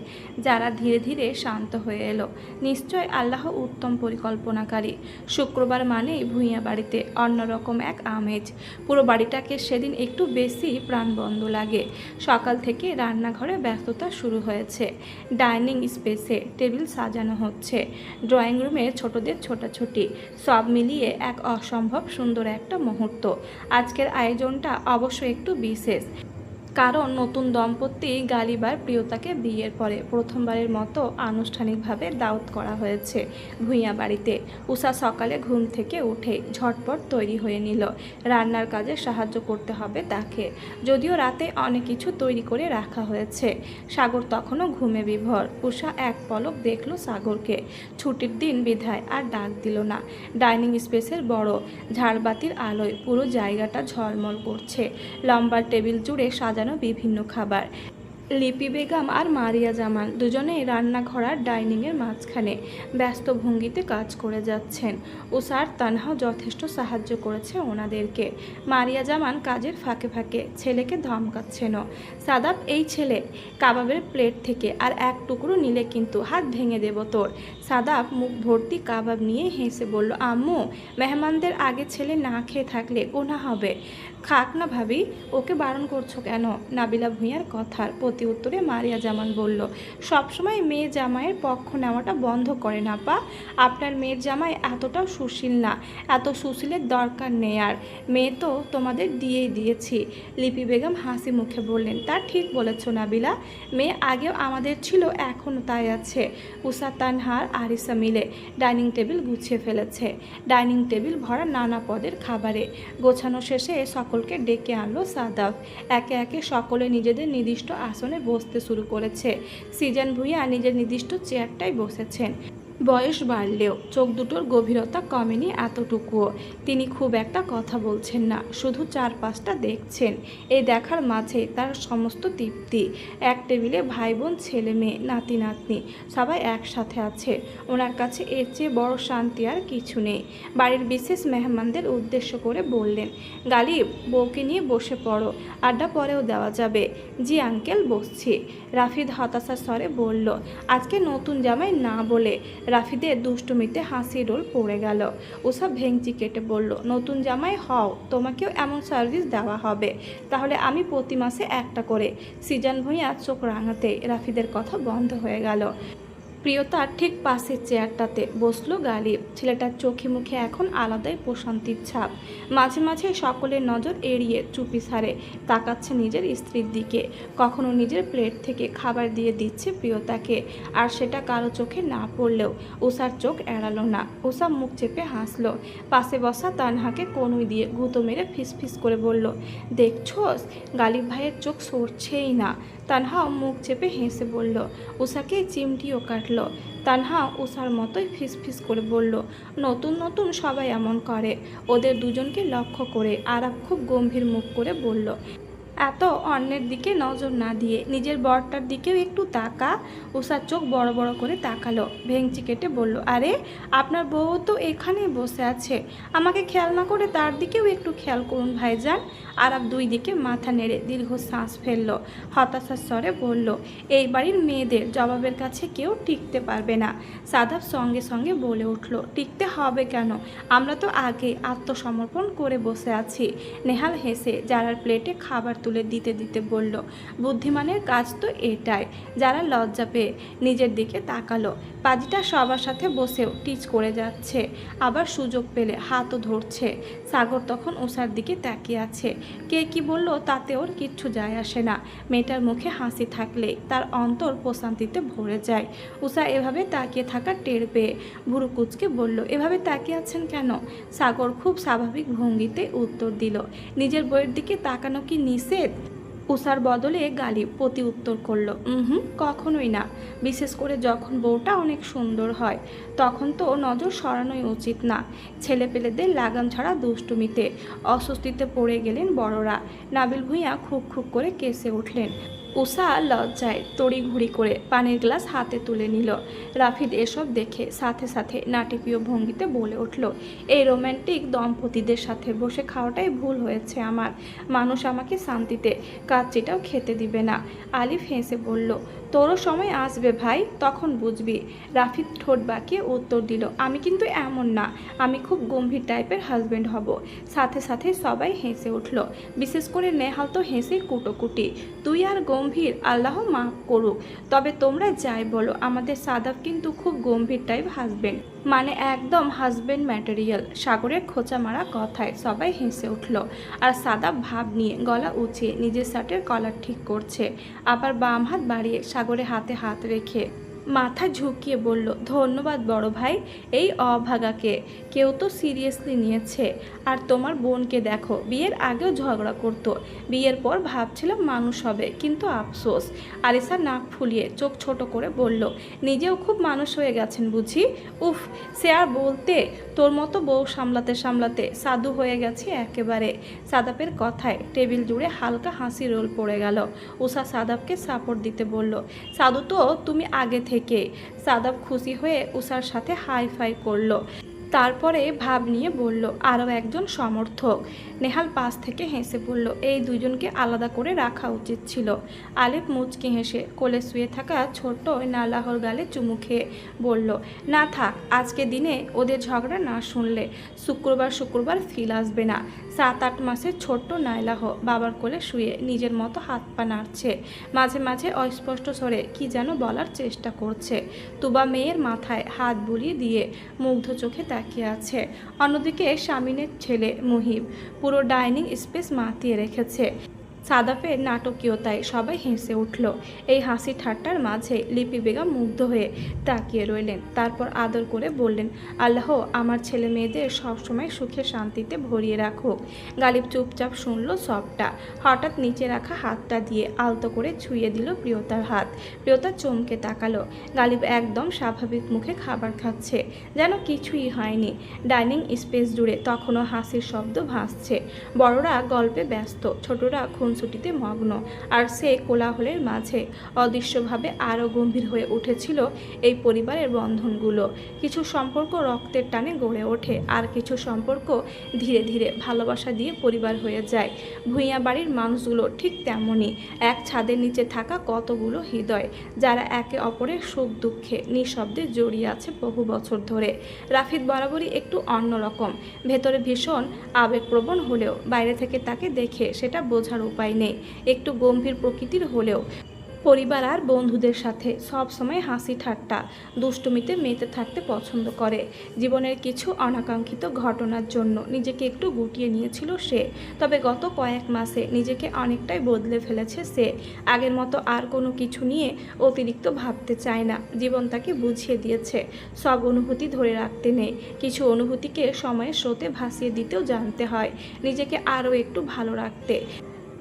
যারা ধীরে ধীরে শান্ত হয়ে এলো, নিশ্চয় আল্লাহ উত্তম পরিকল্পনাকারী। শুক্রবার মানেই ভূঁইয়া বাড়িতে অন্যরকম এক আমেজ। পুরো বাড়িটাকে সেদিন একটু বেশি প্রাণবন্ধ লাগে। সকাল থেকে রান্নাঘরে ব্যস্ততা শুরু হয়েছে, ডাইনিং স্পেসে টেবিল সাজানো হচ্ছে, ড্রয়িং রুমে ছোটদের ছোটাছুটি, সব মিলিয়ে এক অসম্ভব সুন্দর একটা মুহূর্ত। আজকের আয়োজনটা অবশ্য একটু বিশেষ, কারণ নতুন দম্পতি গালিবার প্রিয়তাকে বিয়ের পরে প্রথমবারের মতো আনুষ্ঠানিকভাবে দাওয়াত করা হয়েছে ভূঁইয়া বাড়িতে। উষা সকালে ঘুম থেকে উঠে ঝটপট তৈরি হয়ে নিল, রান্নার কাজে সাহায্য করতে হবে তাকে। যদিও রাতে অনেক কিছু তৈরি করে রাখা হয়েছে, সাগর তখনও ঘুমে বিভোর। উষা এক পলক দেখল সাগরকে, ছুটির দিন বিধায় আর ডাক দিল না। ডাইনিং স্পেসের বড় ঝাড়বাতির আলোয় পুরো জায়গাটা ঝলমল করছে, লম্বা টেবিল জুড়ে সাজানো বিভিন্ন খাবার। লিপি বেগম আর মারিয়া জামান দুজনেই রান্নাঘর আর ডাইনিংয়ের মাঝখানে ব্যস্ত ভঙ্গিতে কাজ করে যাচ্ছেন। উষার তানহাও যথেষ্ট সাহায্য করেছে ওনাদেরকে। মারিয়া জামান কাজের ফাঁকে ফাঁকে ছেলেকে ধমকাচ্ছেন, সাদাব এই ছেলে কাবাবের প্লেট থেকে আর এক টুকরো নিলে কিন্তু হাত ভেঙে দেব তোর। সাদাব মুখ ভর্তি কাবাব নিয়ে হেসে বলল, আম্মু, মেহমানদের আগে ছেলে না খেয়ে থাকলে গুনাহ হবে। খাক না ভাবি, ওকে বারণ করছো কেন? নাবিলা ভূঁইয়ার কথার প্রতি উত্তরে মারিয়া জামান বলল, সবসময় মেয়ে জামাইয়ের পক্ষ নেওয়াটা বন্ধ করে না পা। আপনার মেয়ের জামাই এতটাও সুশীল না, এত সুশীলের দরকার নেই। আর মেয়ে তো তোমাদের দিয়েই দিয়েছি। লিপি বেগম হাসি মুখে বললেন, তা ঠিক বলেছ নাবিলা, মেয়ে আগেও আমাদের ছিল, এখনও তাই আছে। উষা তানহার আরিসা মিলে ডাইনিং টেবিল গুছিয়ে ফেলেছে। ডাইনিং টেবিল ভরা নানা পদের খাবারে। গোছানো শেষে সকলকে ডেকে আনলো সাদাব। একে একে সকলে নিজেদের নির্দিষ্ট আসনে বসতে শুরু করেছে। সিজান ভূঁইয়া নিজের নির্দিষ্ট চেয়ারটাই বসেছেন। বয়স বাড়লেও চোখ দুটোর গভীরতা কমেনি এতটুকুও। তিনি খুব একটা কথা বলছেন না, শুধু চারপাশটা দেখছেন। এই দেখার মাঝে তার সমস্ত তৃপ্তি। এক টেবিলে ভাই বোন, ছেলে মেয়ে, নাতি নাতনি সবাই একসাথে আছে। ওনার কাছে এর চেয়ে বড় শান্তি আর কিছু নেই। বাড়ির বিশেষ মেহমানদের উদ্দেশ্য করে বললেন, গালিব, বউকে নিয়ে বসে পড়ো, আড্ডা পরেও দেওয়া যাবে। জি আঙ্কেল, বসছি। রাফিদ হতাশার স্বরে বলল, আজকে নতুন জামাই না বলে। রাফিদের দুষ্টুমিতে হাসির রোল পড়ে গেল। ওসব ভেঙচি কেটে বলল, নতুন জামাই হও, তোমাকেও এমন সার্ভিস দেওয়া হবে, তাহলে আমি প্রতি মাসে একটা করে। সিজান ভূঁইয়া চোখ রাঙাতে রাফিদের কথা বন্ধ হয়ে গেল। প্রিয়তার ঠিক পাশের চেয়ারটাতে বসলো গালিব। ছেলেটার চোখে মুখে এখন আলাদাই প্রশান্তির ছাপ। মাঝে মাঝে সকলের নজর এড়িয়ে চুপি সারে তাকাচ্ছে নিজের স্ত্রীর দিকে। কখনো নিজের প্লেট থেকে খাবার দিয়ে দিচ্ছে প্রিয়তাকে, আর সেটা কারো চোখে না পড়লেও উষার চোখ এড়ালো না। উষা মুখ চেপে হাসলো। পাশে বসা তানহাকে কনুই দিয়ে গুঁতো মেরে ফিসফিস করে বলল, দেখছোস, গালিব ভাইয়ের চোখ সরছেই না। তানহাও মুখ চেপে হেসে বলল। উষাকে চিমটিও কাটল। তানহা উষার মতোই ফিসফিস করে বলল, নতুন নতুন সবাই এমন করে। ওদের দুজনকে লক্ষ্য করে আরাব খুব গম্ভীর মুখ করে বলল, এত অন্যের দিকে নজর না দিয়ে নিজের বরটার দিকেও একটু তাকা। উষার চোখ বড় বড় করে তাকালো। ভেঙচি কেটে বলল, আরে আপনার বউ তো এখানেই বসে আছে, আমাকে খেয়াল না করে তার দিকেও একটু খেয়াল করুন ভাইজান। আরাব দুই দিকে মাথা নেড়ে দীর্ঘ শ্বাস ফেলল। হতাশার স্বরে বলল, এই বাড়ির মেয়েদের জবাবের কাছে কেউ টিকতে পারবে না। সাদাব সঙ্গে সঙ্গে বলে উঠল, টিকতে হবে কেন, আমরা তো আগে আত্মসমর্পণ করে বসে আছি। নেহাল হেসে যারার প্লেটে খাবার তুলে দিতে দিতে বলল, বুদ্ধিমানের কাজ তো এটাই। যারা লজ্জা পেয়ে নিজের দিকে তাকালো। পাজিটা সবার সাথে বসেও টিচ করে যাচ্ছে, আবার সুযোগ পেলে হাতও ধরছে। সাগর তখন উষার দিকে তাকিয়ে আছে। কে কি বলল তাতে ওর কিচ্ছু যায় আসে না। মেয়েটার মুখে হাসি থাকলে তার অন্তর প্রশান্তিতে ভরে যায়। উষা এভাবে তাকিয়ে থাকা টের পেয়ে ভুরু কুচকে বলল, এভাবে তাকিয়ে আছেন কেন? সাগর খুব স্বাভাবিক ভঙ্গিতে উত্তর দিল, নিজের বইয়ের দিকে তাকানো কি নিষেধ? উষার বদলে গালিব প্রতি উত্তর করল, কখনোই না। বিশেষ করে যখন বউটা অনেক সুন্দর হয়, তখন তো নজর সরানোই উচিত না। ছেলেপেলেদের লাগাম ছাড়া দুষ্টুমিতে অস্বস্তিতে পড়ে গেলেন বড়রা। নাবিল ভূঁইয়া খুব খুব করে কেসে উঠলেন। উষা লজ্জায় তড়িঘড়ি করে পানির গ্লাস হাতে তুলে নিল। রাফিদ এসব দেখে সাথে সাথে নাটকীয় ভঙ্গিতে বলে উঠল, এই রোম্যান্টিক দম্পতিদের সাথে বসে খাওয়াটাই ভুল হয়েছে আমার। মানুষ আমাকে শান্তিতে কাচ্চিটাও খেতে দিবে না। আলিফ হেসে বলল, তোরও সময় আসবে ভাই, তখন বুঝবি। রাফিদ ঠোঁট বাঁকিয়ে উত্তর দিল, আমি কিন্তু এমন না, আমি খুব গম্ভীর টাইপের হাজব্যান্ড হব। সাথে সাথে সবাই হেসে উঠল, বিশেষ করে নেহাল তো হেসে কুটোকুটি। তুই আর গম্ভীর, আল্লাহ মাফ করুক। তবে তোমরা যাই বলো, আমাদের সাদাব কিন্তু খুব গম্ভীর টাইপ হাজব্যান্ড, মানে একদম হাজব্যান্ড ম্যাটেরিয়াল। সাগরের খোঁচা মারা কথায় সবাই হেসে উঠল। আর সাদাব ভাব নিয়ে গলা উঁচিয়ে নিজের শার্টের কলার ঠিক করছে, আবার বাম হাত বাড়িয়ে সাগরের হাতে হাত রেখে মাথা ঝুঁকিয়ে বলল, ধন্যবাদ বড় ভাই। এই অভাগাকে কেউ তো সিরিয়াসলি নিয়েছে। আর তোমার বোনকে দেখো, বিয়ের আগেও ঝগড়া করতো, বিয়ের পর ভাবছিলাম মানুষ হবে, কিন্তু আফসোস। আরিসা নাক ফুলিয়ে চোখ ছোট করে বলল, নিজেও খুব মানুষ হয়ে গেছেন বুঝি? উফ, সে আর বলতে, তোর মতো বউ সামলাতে সামলাতে সাধু হয়ে গেছে একেবারে। সাদাপের কথায় টেবিল জুড়ে হালকা হাসি রোল পড়ে গেল। উষা সাদাবকে সাপোর্ট দিতে বলল, সাধু তো তুমি আগে থেকে। সাদাব খুশি হয়ে উষার সাথে হাই ফাই করলো। তারপরে ভাব নিয়ে বলল, আরও একজন সমর্থক। নেহাল পাশ থেকে হেসে বলল, এই দুজনকে আলাদা করে রাখা উচিত ছিল। আলিফ মুচকি হেসে কোলে শুয়ে থাকা ছোট্ট নালাহর গালে চুমু খেয়ে বলল, না থাক, আজকে দিনে ওদের ঝগড়া না শুনলে শুক্রবার ফিল আসবে না। 7-8 মাসের ছোট্ট নাইলাহ বাবার কোলে শুয়ে নিজের মতো হাত পা নাড়ছে, মাঝে মাঝে অস্পষ্ট স্বরে কি যেন বলার চেষ্টা করছে। তুবা মেয়ের মাথায় হাত বুলিয়ে দিয়ে মুগ্ধ চোখে তাকিয়ে আছে। অন্যদিকে শামিনের ছেলে মুহিব পুরো ডাইনিং স্পেস মাতিয়ে রেখেছে। সাদাফের নাটকীয়তায় সবাই হেসে উঠল। এই হাসি ঠাট্টার মাঝে লিপি বেগম মুগ্ধ হয়ে তাকিয়ে রইলেন। তারপর আদর করে বললেন, আল্লাহ আমার ছেলে মেয়েদের সবসময় সুখে শান্তিতে ভরিয়ে রাখুক। গালিব চুপচাপ শুনল সবটা। হঠাৎ নিচে রাখা হাতটা দিয়ে আলতো করে ছুঁয়ে দিল প্রিয়তার হাত। প্রিয়তা চমকে তাকালো। গালিব একদম স্বাভাবিক মুখে খাবার খাচ্ছে, যেন কিছুই হয়নি। ডাইনিং স্পেস জুড়ে তখনও হাসির শব্দ ভাসছে। বড়রা গল্পে ব্যস্ত, ছোটরা খুনসুটিতে মগ্ন। আর সে কোলাহলের মাঝে অদৃশ্যভাবে আরও গম্ভীর হয়ে উঠেছিল এই পরিবারের বন্ধনগুলো। কিছু সম্পর্ক রক্তের টানে গড়ে ওঠে, আর কিছু সম্পর্ক ধীরে ধীরে ভালোবাসা দিয়ে পরিবার হয়ে যায়। ভূঁইয়া বাড়ির মানুষগুলো ঠিক তেমনই, এক ছাদের নিচে থাকা কতগুলো হৃদয়, যারা একে অপরের সুখ দুঃখে নিঃশব্দে জড়িয়ে আছে বহু বছর ধরে। রাফিদ বরাবরই একটু অন্যরকম, ভেতরে ভীষণ আবেগপ্রবণ হলেও বাইরে থেকে তাকে দেখে সেটা বোঝার উপায় নেই। একটু গম্ভীর প্রকৃতির হলেও পরিবার আর বন্ধুদের সাথে সব সময় হাসি ঠাট্টা দুষ্টুমিতে মেতে থাকতে পছন্দ করে। জীবনের কিছু অনাকাঙ্ক্ষিত ঘটনার জন্য নিজেকে একটু গুটিয়ে নিয়েছিল সে। তবে গত কয়েক মাসে নিজেকে অনেকটাই বদলে ফেলেছে সে। আগের মতো আর কোনো কিছু নিয়ে অতিরিক্ত ভাবতে চায় না। জীবন তাকে বুঝিয়ে দিয়েছে সব অনুভূতি ধরে রাখতে নেই, কিছু অনুভূতিকে সময়ের স্রোতে ভাসিয়ে দিতেও জানতে হয় নিজেকে আরও একটু ভালো রাখতে।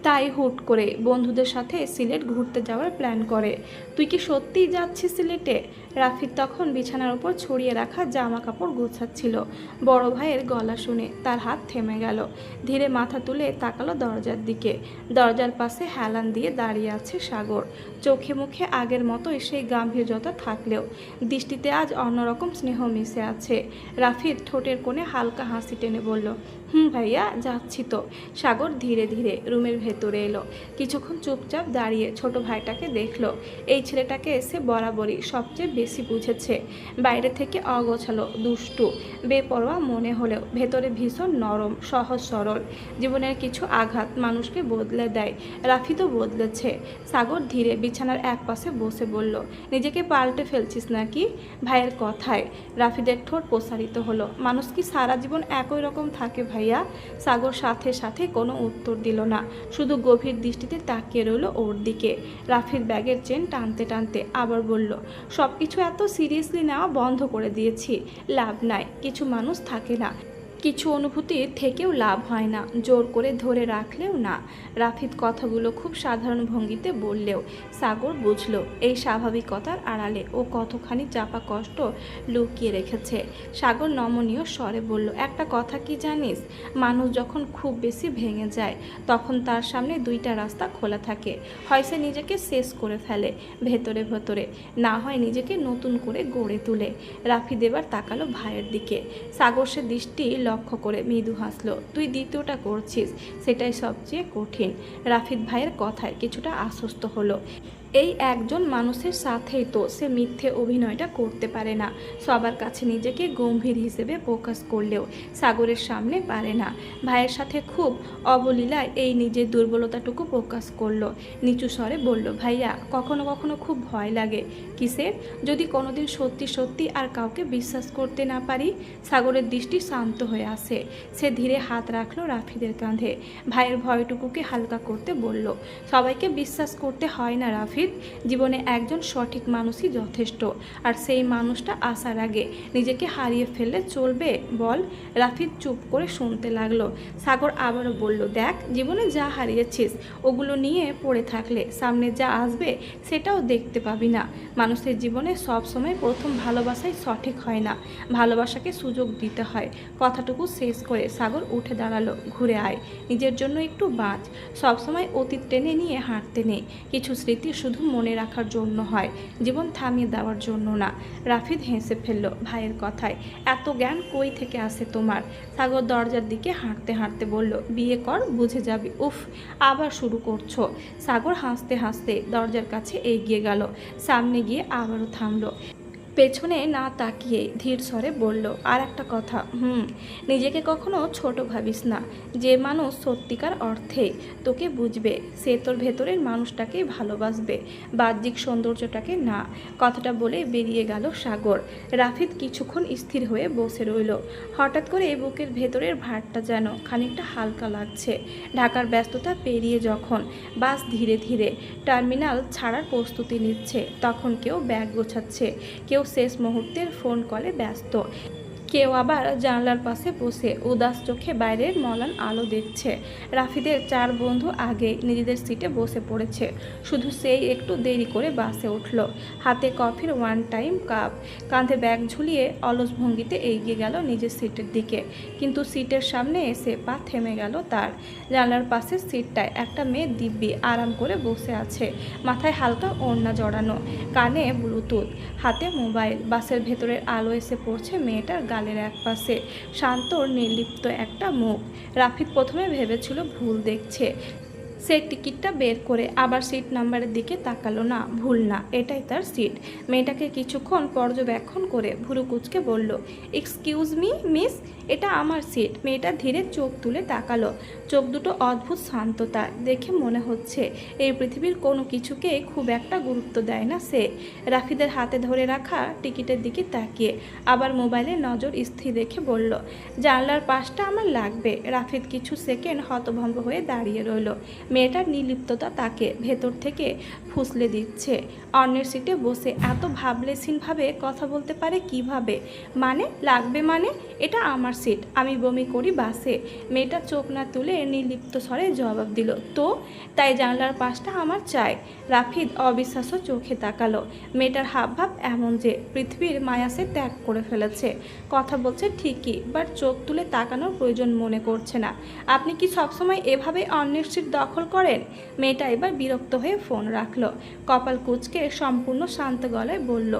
তাই হুট করে বন্ধুদের সাথে সিলেট ঘুরতে যাওয়ার প্ল্যান করে। তুই কি সত্যিই যাচ্ছিস সিলেটে? রাফিদ তখন বিছানার উপর ছড়িয়ে রাখা জামা কাপড় গোছাচ্ছিল। বড় ভাইয়ের গলা শুনে তার হাত থেমে গেল। ধীরে মাথা তুলে তাকালো দরজার দিকে। দরজার পাশে হেলান দিয়ে দাঁড়িয়ে আছে সাগর। চোখে মুখে আগের মতোই সেই গাম্ভীর্যতা থাকলেও দৃষ্টিতে আজ অন্যরকম স্নেহ মিশে আছে। রাফিদ ঠোঁটের কোণে হালকা হাসি টেনে বলল, ভাইয়া, যাচ্ছি তো। সাগর ধীরে ধীরে রুমের ভেতর ভেতরে এলো। কিছুক্ষণ চুপচাপ দাঁড়িয়ে ছোট ভাইটাকে দেখলো। এই ছেলেটাকে সে বরাবরই সবচেয়ে বেশি বুঝেছে। বাইরে থেকে অগোছালো, দুষ্টু, বেপরোয়া মনে হলেও ভেতরে ভীষণ নরম, সহজ সরল। জীবনের কিছু আঘাত মানুষকে বদলে দেয়। রাফিদও বদলেছে। সাগর ধীরে বিছানার এক পাশে বসে বলল, নিজেকে পাল্টে ফেলছিস নাকি? ভাইয়ের কথায় রাফিদের ঠোঁট প্রসারিত হলো। মানুষ কি সারা জীবন একই রকম থাকে ভাইয়া? সাগর সাথে সাথে কোনো উত্তর দিল না, শুধু গভীর দৃষ্টিতে তাকিয়ে রইল ওর দিকে। রাফিদ ব্যাগের চেন টানতে টানতে আবার বলল, সব কিছু এত সিরিয়াসলি নেওয়া বন্ধ করে দিয়েছি, লাভ নাই। কিছু মানুষ থাকে না, কিছু অনুভূতির থেকেও লাভ হয় না, জোর করে ধরে রাখলেও না। রাফিদ কথাগুলো খুব সাধারণ ভঙ্গিতে বললেও সাগর বুঝলো এই স্বাভাবিকতার আড়ালে ও কতখানি চাপা কষ্ট লুকিয়ে রেখেছে। সাগর নমনীয় স্বরে বলল, একটা কথা কি জানিস, মানুষ যখন খুব বেশি ভেঙে যায় তখন তার সামনে দুইটা রাস্তা খোলা থাকে। হয় সে নিজেকে শেষ করে ফেলে ভেতরে ভেতরে, না হয় নিজেকে নতুন করে গড়ে তোলে। রাফিদ এবার তাকালো ভাইয়ের দিকে। সাগর সে দৃষ্টি লক্ষ্য করে মৃদু হাসলো। তুই দ্বিতীয়টা করছিস, সেটাই সবচেয়ে কঠিন। রাফিদ ভাইয়ের কথায় কিছুটা আশ্বস্ত হলো। এই একজন মানুষের সাথেই তো সে মিথ্যে অভিনয়টা করতে পারে না। সবার কাছে নিজেকে গম্ভীর হিসেবে প্রকাশ করলেও সাগরের সামনে পারে না। ভাইয়ের সাথে খুব অবলীলায় এই নিজের দুর্বলতাটুকু প্রকাশ করলো। নিচু স্বরে বলল, ভাইয়া কখনো কখনো খুব ভয় লাগে। কিসের? যদি কোনোদিন সত্যি সত্যি আর কাউকে বিশ্বাস করতে না পারি। সাগরের দৃষ্টি শান্ত হয়ে আসে। সে ধীরে হাত রাখলো রাফিদের কাঁধে। ভাইয়ের ভয়টুকুকে হালকা করতে বলল, সবাইকে বিশ্বাস করতে হয় না রাফিদ, জীবনে একজন সঠিক মানুষই যথেষ্ট। আর সেই মানুষটা আসার আগে নিজেকে হারিয়ে ফেললে চলবে বল? রাফিদ চুপ করে শুনতে লাগলো। সাগর আবারও বলল, দেখ, জীবনে যা হারিয়েছিস ওগুলো নিয়ে পড়ে থাকলে সামনে যা আসবে সেটাও দেখতে পাবি না। মানুষের জীবনে সব সময় প্রথম ভালোবাসাই সঠিক হয় না, ভালোবাসাকে সুযোগ দিতে হয়। কথাটুকু শেষ করে সাগর উঠে দাঁড়ালো। ঘুরে আয়, নিজের জন্য একটু বাঁচ। সবসময় অতীত টেনে নিয়ে হাঁটতে নেই। কিছু স্মৃতি শুধু মনে রাখার জন্য হয়, জীবন থামিয়ে দেওয়ার জন্য না। রাফিদ হেসে ফেলল ভাইয়ের কথায়। এত জ্ঞান কই থেকে আসে তোমার? সাগর দরজার দিকে হাঁটতে হাঁটতে বলল, বিয়ে কর, বুঝে যাবি। উফ, আবার শুরু করছো। সাগর হাসতে হাসতে দরজার কাছে এগিয়ে গেল। সামনে গিয়ে আবারও থামলো। পেছনে না তাকিয়ে ধীর স্বরে বলল, আর একটা কথা, নিজেকে কখনো ছোট ভাবিস না। যে মানুষ সত্যিকার অর্থে তোকে বুঝবে সে তোর ভেতরের মানুষটাকেই ভালোবাসবে, বাহ্যিক সৌন্দর্যটাকে না। কথাটা বলে বেরিয়ে গেল সাগর। রাফিদ কিছুক্ষণ স্থির হয়ে বসে রইল। হঠাৎ করে বুকের ভেতরের ভারটা যেন খানিকটা হালকা লাগছে। ঢাকার ব্যস্ততা পেরিয়ে যখন বাস ধীরে ধীরে টার্মিনাল ছাড়ার প্রস্তুতি নিচ্ছে, তখন কেউ ব্যাগ গোছাচ্ছে, কেউ শেষ মুহূর্তের ফোন কলে ব্যস্ত, কেউ আবার জানলার পাশে বসে উদাস চোখে বাইরের মলান আলো দেখছে। রাফিদের 4 বন্ধু আগেই নিজেদের সিটে বসে পড়েছে। শুধু সেই একটু দেরি করে বাসে উঠল। হাতে কফির 1 টাইম কাপ, কাঁধে ব্যাগ ঝুলিয়ে অলস ভঙ্গিতে এগিয়ে গেল নিজের সিটের দিকে। কিন্তু সিটের সামনে এসে পা থেমে গেল তার। জানলার পাশের সিটটায় একটা মেয়ে দিব্যি আরাম করে বসে আছে, মাথায় হালকা ওড়না জড়ানো, কানে ব্লুটুথ, হাতে মোবাইল। বাসের ভেতরের আলো এসে পড়ছে মেয়েটার গালের এক পাশে, শান্ত নির্লিপ্ত একটা মুখ। রাফিদ প্রথমে ভেবেছিল ভুল দেখছে। সে টিকিটটা বের করে আবার সিট নাম্বারের দিকে তাকালো। না, ভুল না, এটাই তার সিট। মেয়েটাকে কিছুক্ষণ পর্যবেক্ষণ করে ভুরু কুঁচকে বলল, এক্সকিউজ মি মিস, এটা আমার সিট। মেয়েটা ধীরে চোখ তুলে তাকালো। চোখ দুটো অদ্ভুত শান্ততা, দেখে মনে হচ্ছে এই পৃথিবীর কোনো কিছুকে খুব একটা গুরুত্ব দেয় না সে। রাফিদের হাতে ধরে রাখা টিকিটের দিকে তাকিয়ে আবার মোবাইলে নজর স্থির রেখে বলল, জানলার পাশটা আমার লাগবে। রাফিদ কিছু সেকেন্ড হতভম্ব হয়ে দাঁড়িয়ে রইল। মেয়েটার নির্লিপ্ততা তাকে ভেতর থেকে ফুসলে দিচ্ছে। অন্যের সিটে বসে এত ভাবলেশীনভাবে কথা বলতে পারে কিভাবে? মানে লাগবে মানে? এটা আমার সিট, আমি বমি করি বাসে। মেয়েটা চোখ না তুলে নির্লিপ্ত স্বরে জবাব দিল, তো তাই জানলার পাশটা আমার চাই। রাফিদ অবিশ্বাস্য চোখে তাকালো। মেয়েটার হাবভাব এমন যে পৃথিবীর মায়া সে ত্যাগ করে ফেলেছে। কথা বলছে ঠিকই, বাট চোখ তুলে তাকানোর প্রয়োজন মনে করছে না। আপনি কি সবসময় এভাবে অন্যের সিট দখল দখল করেন? মেয়েটা এবার বিরক্ত হয়ে ফোন রাখলো। কপাল কুঁচকে সম্পূর্ণ শান্ত গলায় বলল,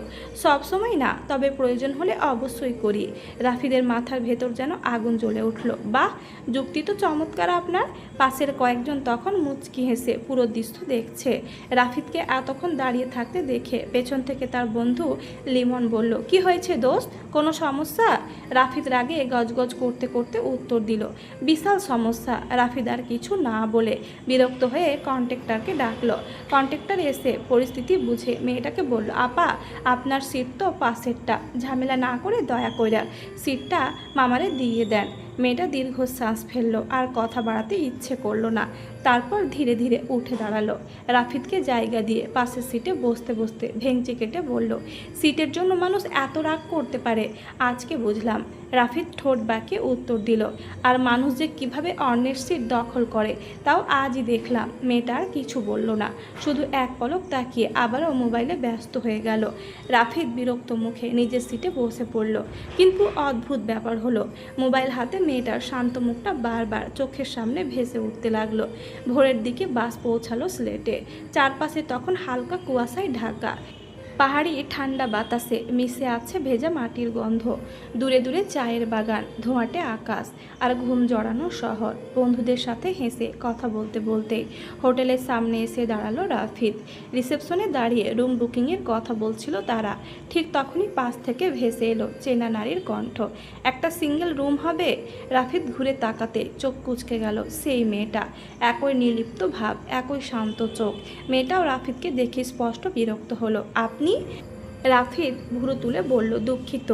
সবসময় না, তবে প্রয়োজন হলে অবশ্যই করি। রাফিদের মাথার ভেতর যেন আগুন জ্বলে উঠল। বাহ, যুক্তি তো চমৎকার আপনার। পাশের কয়েকজন তখন মুচকি হেসে পুরো দৃশ্য দেখছে। রাফিদকে এতক্ষণ দাঁড়িয়ে থাকতে দেখে পেছন থেকে তার বন্ধু লিমন বলল, কি হয়েছে দোস্ত, কোনো সমস্যা? রাফিদ রাগে গজগজ করতে করতে উত্তর দিল, বিশাল সমস্যা। রাফিদ আর কিছু না বলে বিরক্ত হয়ে কন্ট্রাক্টরকে ডাকলো। কন্ট্রাক্টর এসে পরিস্থিতি বুঝে মেয়েটাকে বলল, আপা, আপনার সিট তো পাশেরটা, ঝামেলা না করে দয়া কইরা সিটটা মামারে দিয়ে দেন। মেয়েটা দীর্ঘশ্বাস ফেললো, আর কথা বাড়াতে ইচ্ছে করলো না। তারপর ধীরে ধীরে উঠে দাঁড়ালো। রাফিদকে জায়গা দিয়ে পাশের সিটে বসতে বসতে ভেঙচি কেটে বলল, সিটের জন্য মানুষ এত রাগ করতে পারে, আজকে বুঝলাম। রাফিদ ঠোঁট বাঁকিয়ে উত্তর দিল, আর মানুষ যে কিভাবে অন্যের সিট দখল করে তাও আজই দেখলাম। মেয়েটা আর কিছু বলল না, শুধু এক পলক তাকিয়ে আবারও মোবাইলে ব্যস্ত হয়ে গেল। রাফিদ বিরক্ত মুখে নিজের সিটে বসে পড়ল। কিন্তু অদ্ভুত ব্যাপার হলো, মোবাইল হাতে মেয়েটার শান্ত মুখটা বারবার চোখের সামনে ভেসে উঠতে লাগলো। ভোরের দিকে বাস পৌঁছালো সিলেটে। চারপাশে তখন হালকা কুয়াশায় ঢাকা। পাহাড়ি ঠান্ডা বাতাসে মিশে আছে ভেজা মাটির গন্ধ। দূরে দূরে চায়ের বাগান, ধোঁয়াটে আকাশ, আর ঘুম জড়ানো শহর। বন্ধুদের সাথে হেসে কথা বলতে বলতে হোটেলের সামনে এসে দাঁড়ালো রাফিদ। রিসেপশনে দাঁড়িয়ে রুম বুকিংয়ের কথা বলছিল তারা। ঠিক তখনই পাশ থেকে ভেসে এলো চেনা নারীর কণ্ঠ, একটা সিঙ্গেল রুম হবে? রাফিদ ঘুরে তাকাতে চোখ কুঁচকে গেল। সেই মেয়েটা, একই নির্লিপ্ত ভাব, একই শান্ত চোখ। মেয়েটাও রাফিদকে দেখে স্পষ্ট বিরক্ত হলো। আপনি? রাফিদ ভুরু তুলে বলল, দুঃখিত,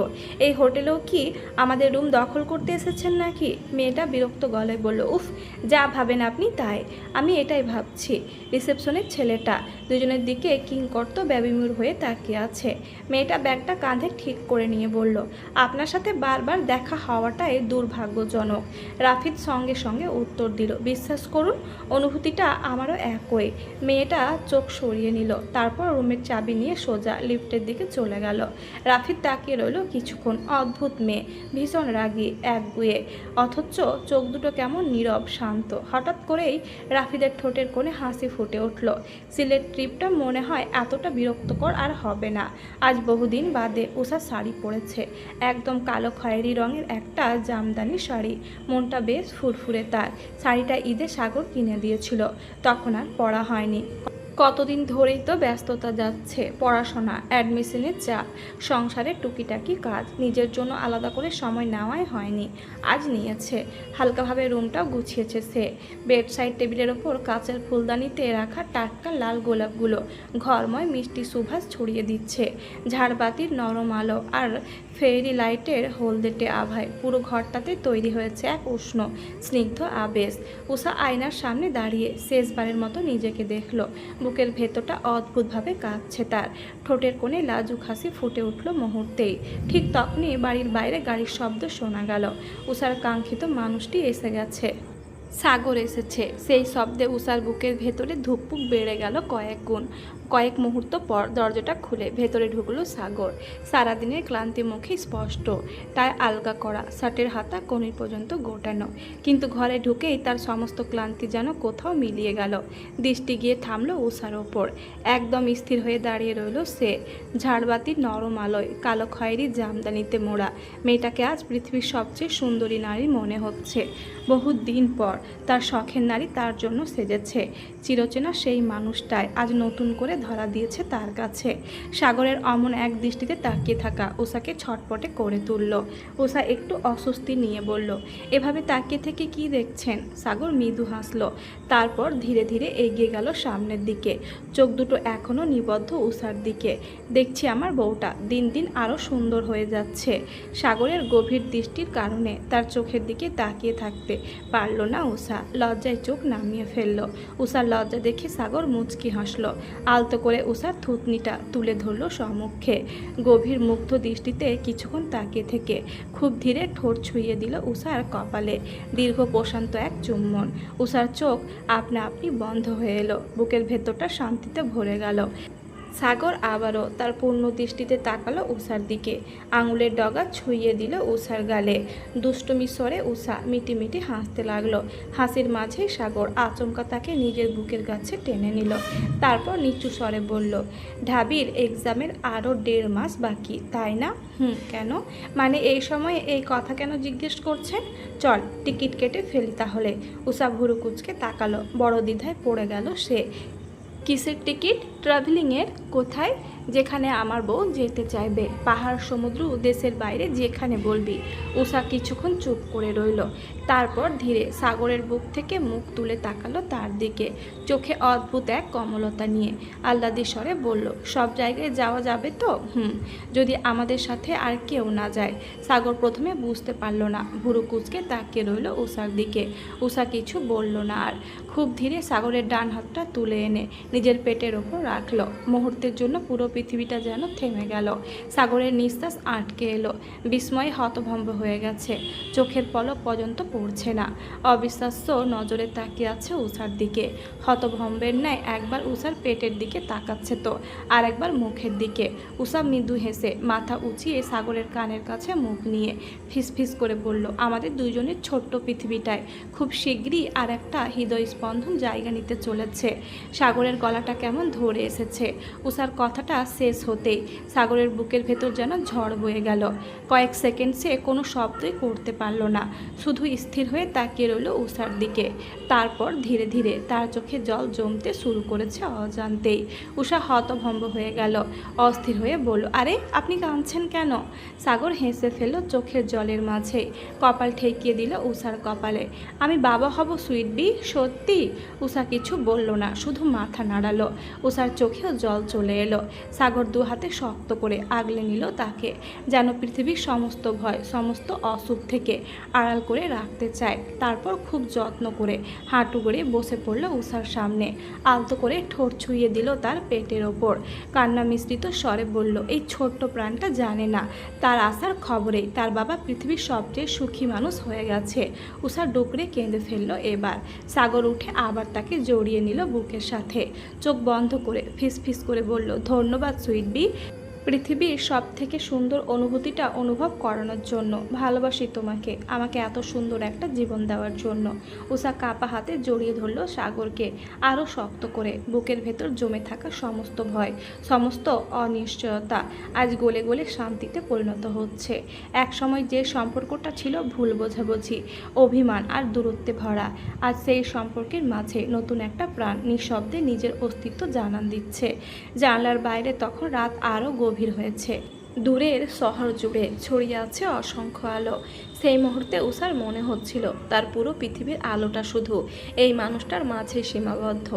এই হোটেলেও কি আমাদের রুম দখল করতে এসেছেন নাকি? মেয়েটা বিরক্ত গলায় বলল, উফ, যা ভাবেন আপনি তাই। আমি এটাই ভাবছি। রিসেপশনের ছেলেটা দুজনের দিকে কিংকর্ত ব্যবিমূঢ় হয়ে তাকিয়ে আছে। মেয়েটা ব্যাগটা কাঁধে ঠিক করে নিয়ে বলল, আপনার সাথে বারবার দেখা হওয়াটাই দুর্ভাগ্যজনক। রাফিদ সঙ্গে সঙ্গে উত্তর দিল, বিশ্বাস করুন, অনুভূতিটা আমারও একই। মেয়েটা চোখ সরিয়ে নিল, তারপর রুমের চাবি নিয়ে সোজা লিফটের দিকে চলে গেল। রাফিদ তাকিয়ে রইল কিছুক্ষণ। অদ্ভুত মেয়ে, ভীষণ রাগী, একগুঁয়ে, অথচ চোখ দুটো কেমন নীরব শান্ত। হঠাৎ করেই রাফিদের ঠোঁটের কোণে হাসি ফুটে উঠল। সিলেট ট্রিপটা মনে হয় এতটা বিরক্তকর আর হবে না। আজ বহুদিন বাদে উষা শাড়ি পরেছে, একদম কালো খয়েরি রঙের একটা জামদানি শাড়ি। মনটা বেশ ফুরফুরে তার। শাড়িটা ঈদে সাগর কিনে দিয়েছিল, তখন আর পরা হয়নি। কতদিন ধরেই তো ব্যস্ততা যাচ্ছে, পড়াশোনা, অ্যাডমিশনের চাপ, সংসারের টুকিটাকি কাজ, নিজের জন্য আলাদা করে সময় নেওয়াই হয়নি। আজ নিয়েছে। হালকাভাবে রুমটাও গুছিয়েছে সে। বেডসাইড টেবিলের ওপর কাচের ফুলদানিতে রাখা টাটকা লাল গোলাপগুলো ঘরময় মিষ্টি সুবাস ছড়িয়ে দিচ্ছে। ঝাড়বাতির নরম আলো আর ফেরি লাইটের হলদেটে আভায় পুরো ঘরটাতে তৈরি হয়েছে এক উষ্ণ স্নিগ্ধ আবেশ। উষা আয়নার সামনে দাঁড়িয়ে শেষবারের মতো নিজেকে দেখল। বুকের ভেতরটা অদ্ভুতভাবে কাঁপছে তার। ঠোঁটের কোণে লাজুক হাসি ফুটে উঠল মুহূর্তেই। ঠিক তখনই বাড়ির বাইরে গাড়ির শব্দ শোনা গেল। উষার কাঙ্ক্ষিত মানুষটি এসে গেছে। সাগর এসেছে। সেই শব্দে উষার বুকের ভেতরে ধুকপুক বেড়ে গেল কয়েক গুণ। কয়েক মুহূর্ত পর দরজাটা খুলে ভেতরে ঢুকলো সাগর। সারাদিনের ক্লান্তি মুখে স্পষ্ট, টাই আলগা করা, শার্টের হাতা কনুই পর্যন্ত গোটানো। কিন্তু ঘরে ঢুকেই তার সমস্ত ক্লান্তি যেন কোথাও মিলিয়ে গেল। দৃষ্টি গিয়ে থামলো উষার ওপর। একদম স্থির হয়ে দাঁড়িয়ে রইল সে। ঝাড়বাতির নরম আলোয় কালো খয়েরি জামদানিতে মোড়া মেয়েটাকে আজ পৃথিবীর সবচেয়ে সুন্দরী নারী মনে হচ্ছে। বহু দিন পর তার শখের নারী তার জন্য সেজেছে। চিরচেনা সেই মানুষটাই আজ নতুন করে ধরা দিয়েছে তার কাছে। সাগরের অমন এক দৃষ্টিতে তাকিয়ে থাকা উষাকে ছটপটে করে তুলল। উষা একটু অস্বস্তি নিয়ে বলল, এভাবে তাকিয়ে থেকে কি দেখছেন? সাগর মৃদু হাসল। তারপর ধীরে ধীরে এগিয়ে গেল সামনের দিকে। চোখ দুটো এখনও নিবদ্ধ উষার দিকে। দেখছি আমার বউটা দিন দিন আরও সুন্দর হয়ে যাচ্ছে। সাগরের গভীর দৃষ্টির কারণে তার চোখের দিকে তাকিয়ে থাকতে পারল না উষা। লজ্জায় চোখ নামিয়ে ফেলল। উষার লজ্জা দেখে সাগর মুচকি হাসল। আলতো করে উষার থুতনিটা তুলে ধরল সম্মুখে। গভীর মুগ্ধ দৃষ্টিতে কিছুক্ষণ তাকিয়ে থেকে খুব ধীরে ঠোঁট ছুঁয়ে দিল উষার কপালে। দীর্ঘ প্রশান্ত এক চুম্বন। উষার চোখ আপনা আপনি বন্ধ হয়ে এলো। বুকের ভেতরটা শান্তিতে ভরে গেল। সাগর আবারও তার পূর্ণ দৃষ্টিতে তাকালো উষার দিকে, আঙুলের ডগা ছুঁয়ে দিল উষার গালে। দুষ্টুমি স্বরে উষা মিটিমিটি হাসতে লাগলো। হাসির মাঝে সাগর আচমকা তাকে নিজের বুকের কাছে টেনে নিল। তারপর নিচু স্বরে বলল, ঢাবির এক্সামের আরও 1.5 মাস বাকি, তাই না? কেন? মানে এই সময়ে এই কথা কেন জিজ্ঞেস করছেন? চল টিকিট কেটে ফেলি তাহলে। উষা ভুরু কুচকে তাকালো। বড় দ্বিধায় পড়ে গেল সে। কিসের টিকিট? ট্রাভেলিংয়ের। কোথায়? যেখানে আমার বউ যেতে চাইবে, পাহাড়, সমুদ্র, দেশের বাইরে, যেখানে বলবি। উষা কিছুক্ষণ চুপ করে রইল। তারপর ধীরে সাগরের বুক থেকে মুখ তুলে তাকালো তার দিকে, চোখে অদ্ভুত এক কমলতা নিয়ে আহ্লাদি স্বরে বলল, সব জায়গায় যাওয়া যাবে তো? যদি আমাদের সাথে আর কেউ না যায়। সাগর প্রথমে বুঝতে পারল না, ভুরু কুচকে তাকিয়ে রইল উষার দিকে। উষা কিছু বলল না আর। খুব ধীরে সাগরের ডান হাতটা তুলে এনে নিজের পেটের ওপর রাখলো। মুহূর্তের জন্য পুরো পৃথিবীটা যেন থেমে গেল। সাগরের নিঃশ্বাস আটকে এলো। বিস্ময়ে হতভম্ব হয়ে গেছে। চোখের পলক পর্যন্ত পড়ছে না। অবিশ্বাস্য নজরে তাকিয়ে আছে উষার দিকে। হতভম্বের ন্যায় একবার উষার পেটের দিকে তাকাচ্ছে তো আর একবার মুখের দিকে। উষা মৃদু হেসে মাথা উঁচিয়ে সাগরের কানের কাছে মুখ নিয়ে ফিসফিস করে বলল, আমাদের দুইজনের ছোট্ট পৃথিবীটায় খুব শীঘ্রই আর একটা হৃদয় স্পন্দন জায়গা নিতে চলেছে। সাগরের গলাটা কেমন ধরে এসেছে। উষার কথাটা শেষ হতেই সাগরের বুকের ভেতর যেন ঝড় বয়ে গেল। কয়েক সেকেন্ড সে কোনো শব্দই করতে পারল না, শুধু স্থির হয়ে তাকিয়ে রইল উষার দিকে। তারপর ধীরে ধীরে তার চোখে জল জমতে শুরু করেছে অজান্তেই। উষা হতভম্ব হয়ে গেল, অস্থির হয়ে বলল, আরে আপনি কাঁদছেন কেন? সাগর হেসে ফেলল চোখের জলের মাঝে, কপাল ঠেকিয়ে দিল উষার কপালে। আমি বাবা হব সুইট বি, সত্যি? উষা কিছু বলল না, শুধু মাথা নাড়ালো। উষার চোখেও জল চলে এলো। সাগর দু হাতে শক্ত করে আগলে নিল তাকে, যেন পৃথিবীর সমস্ত ভয়, সমস্ত অসুখ থেকে আড়াল করে রাখতে চায়। তারপর খুব যত্ন করে হাঁটু গড়ে বসে পড়ল উষার সামনে। আলতো করে ঠোঁট ছুঁয়ে দিল তার পেটের ওপর। কান্না মিশ্রিত স্বরে বলল, এই ছোট্ট প্রাণটা জানে না তার আসার খবরেই তার বাবা পৃথিবীর সবচেয়ে সুখী মানুষ হয়ে গেছে। উষা ডুকরে কেঁদে ফেলল এবার। সাগর উঠে আবার তাকে জড়িয়ে নিল বুকের সাথে। চোখ বন্ধ করে ফিসফিস করে বলল, ধন্যবাদ সুইট বি, পৃথিবীর সব থেকে সুন্দর অনুভূতিটা অনুভব করানোর জন্য। ভালোবাসি তোমাকে, আমাকে এত সুন্দর একটা জীবন দেওয়ার জন্য। উষা কাপা হাতে জড়িয়ে ধরল সাগরকে আরও শক্ত করে। বুকের ভেতর জমে থাকা সমস্ত ভয়, সমস্ত অনিশ্চয়তা আজ গলে গলে শান্তিতে পরিণত হচ্ছে। একসময় যে সম্পর্কটা ছিল ভুল বোঝাবুঝি, অভিমান আর দূরত্বে ভরা, আজ সেই সম্পর্কের মাঝে নতুন একটা প্রাণ নিঃশব্দে নিজের অস্তিত্ব জানান দিচ্ছে। জানলার বাইরে তখন রাত আরও গভীর হয়েছে। দূরের শহর জুড়ে ছড়িয়ে আছে অসংখ্য আলো। সেই মুহূর্তে উষার মনে হচ্ছিল তার পুরো পৃথিবীর আলোটা শুধু এই মানুষটার মাঝে সীমাবদ্ধ।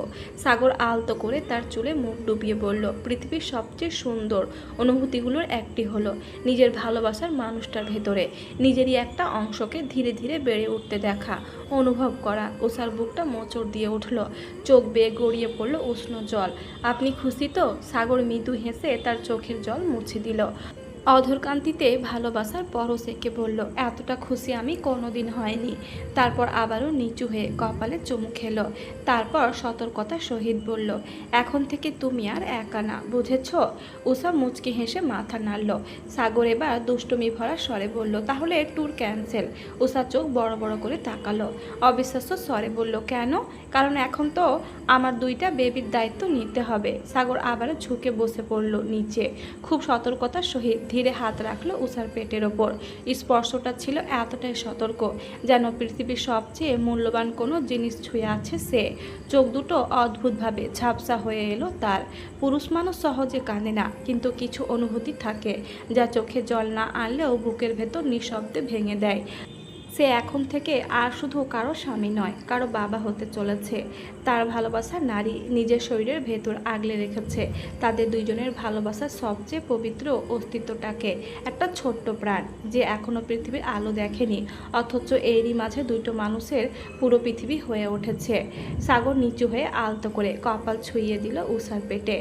সাগর আলতো করে তার চুলে মুখ ডুবিয়ে বলল, পৃথিবীর সবচেয়ে সুন্দর অনুভূতিগুলোর একটি হলো নিজের ভালোবাসার মানুষটার ভেতরে নিজেরই একটা অংশকে ধীরে ধীরে বেড়ে উঠতে দেখা, অনুভব করা। উষার বুকটা মোচড় দিয়ে উঠল, চোখ বেয়ে গড়িয়ে পড়ল উষ্ণ জল। আপনি খুশি তো? সাগর মৃদু হেসে তার চোখের জল মুছে দিল। অধরকান্তিতে ভালোবাসার পরশ এঁকে বলল, এতটা খুশি আমি কোনোদিন হয়নি। তারপর আবারও নিচু হয়ে কপালে চুমু খেল। তারপর সতর্কতার সহিত বলল, এখন থেকে তুমি আর একা না, বুঝেছ? উষা মুচকি হেসে মাথা নাড়ল। সাগর এবার দুষ্টুমি ভরা স্বরে বলল, তাহলে ট্যুর ক্যান্সেল। উষা চোখ বড় বড় করে তাকালো, অবিশ্বাস্য স্বরে বলল, কেন? কারণ এখন তো আমার 2টা বেবির দায়িত্ব নিতে হবে। সাগর আবারও ঝুঁকে বসে পড়ল নিচে, খুব সতর্কতার সহিত ধীরে হাত রাখলো উষার পেটের ওপর। স্পর্শটা ছিল এতটাই সতর্ক, যেন পৃথিবীর সবচেয়ে মূল্যবান কোনো জিনিস ছুঁয়ে আছে সে। চোখ দুটো অদ্ভুতভাবে ঝাপসা হয়ে এলো তার। পুরুষ মানুষ সহজে কাঁদে না, কিন্তু কিছু অনুভূতি থাকে যা চোখে জল না আনলেও বুকের ভেতর নিঃশব্দে ভেঙে দেয়। সে এখন থেকে আর শুধু কারো স্বামী নয়, কারো বাবা হতে চলেছে। তার ভালোবাসার নারী নিজের শরীরের ভেতর আগলে রেখেছে তাদের দুইজনের ভালোবাসার সবচেয়ে পবিত্র অস্তিত্বটাকে। একটা ছোট্ট প্রাণ যে এখনও পৃথিবীর আলো দেখেনি, অথচ এরই মাঝে 2টো মানুষের পুরো পৃথিবী হয়ে উঠেছে। সাগর নিচু হয়ে আলতো করে কপাল ছুঁইয়ে দিল উষার পেটে।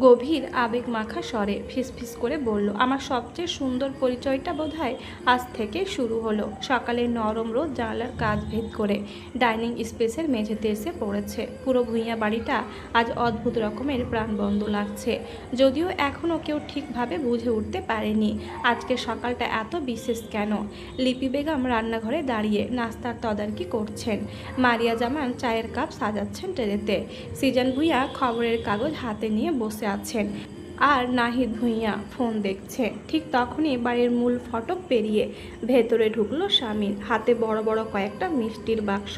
গভীর আবেগ মাখা স্বরে ফিসফিস করে বলল, আমার সবচেয়ে সুন্দর পরিচয়টা বোধহয় আজ থেকে শুরু হলো। সকালের নরম রোদ জানালার কাচ ভেদ করে ডাইনিং স্পেসের মেঝেতে এসে পড়েছে। পুরো ভূঁইয়া বাড়িটা আজ অদ্ভুত রকমের প্রাণবন্ত লাগছে, যদিও এখনও কেউ ঠিকভাবে বুঝে উঠতে পারেনি আজকে সকালটা এত বিশেষ কেন। লিপি বেগম রান্নাঘরে দাঁড়িয়ে নাস্তার তদারকি করছেন, মারিয়া জামান চায়ের কাপ সাজাচ্ছেন ট্রেতে, সিজান ভূঁইয়া খবরের কাগজ হাতে নিয়ে বসে আছেন, আর নাহিদ ভূঁইয়া ফোন দেখছে। ঠিক তখনই বাড়ির মূল ফটক পেরিয়ে ভেতরে ঢুকলো শামিন, হাতে বড় বড় কয়েকটা মিষ্টির বাক্স,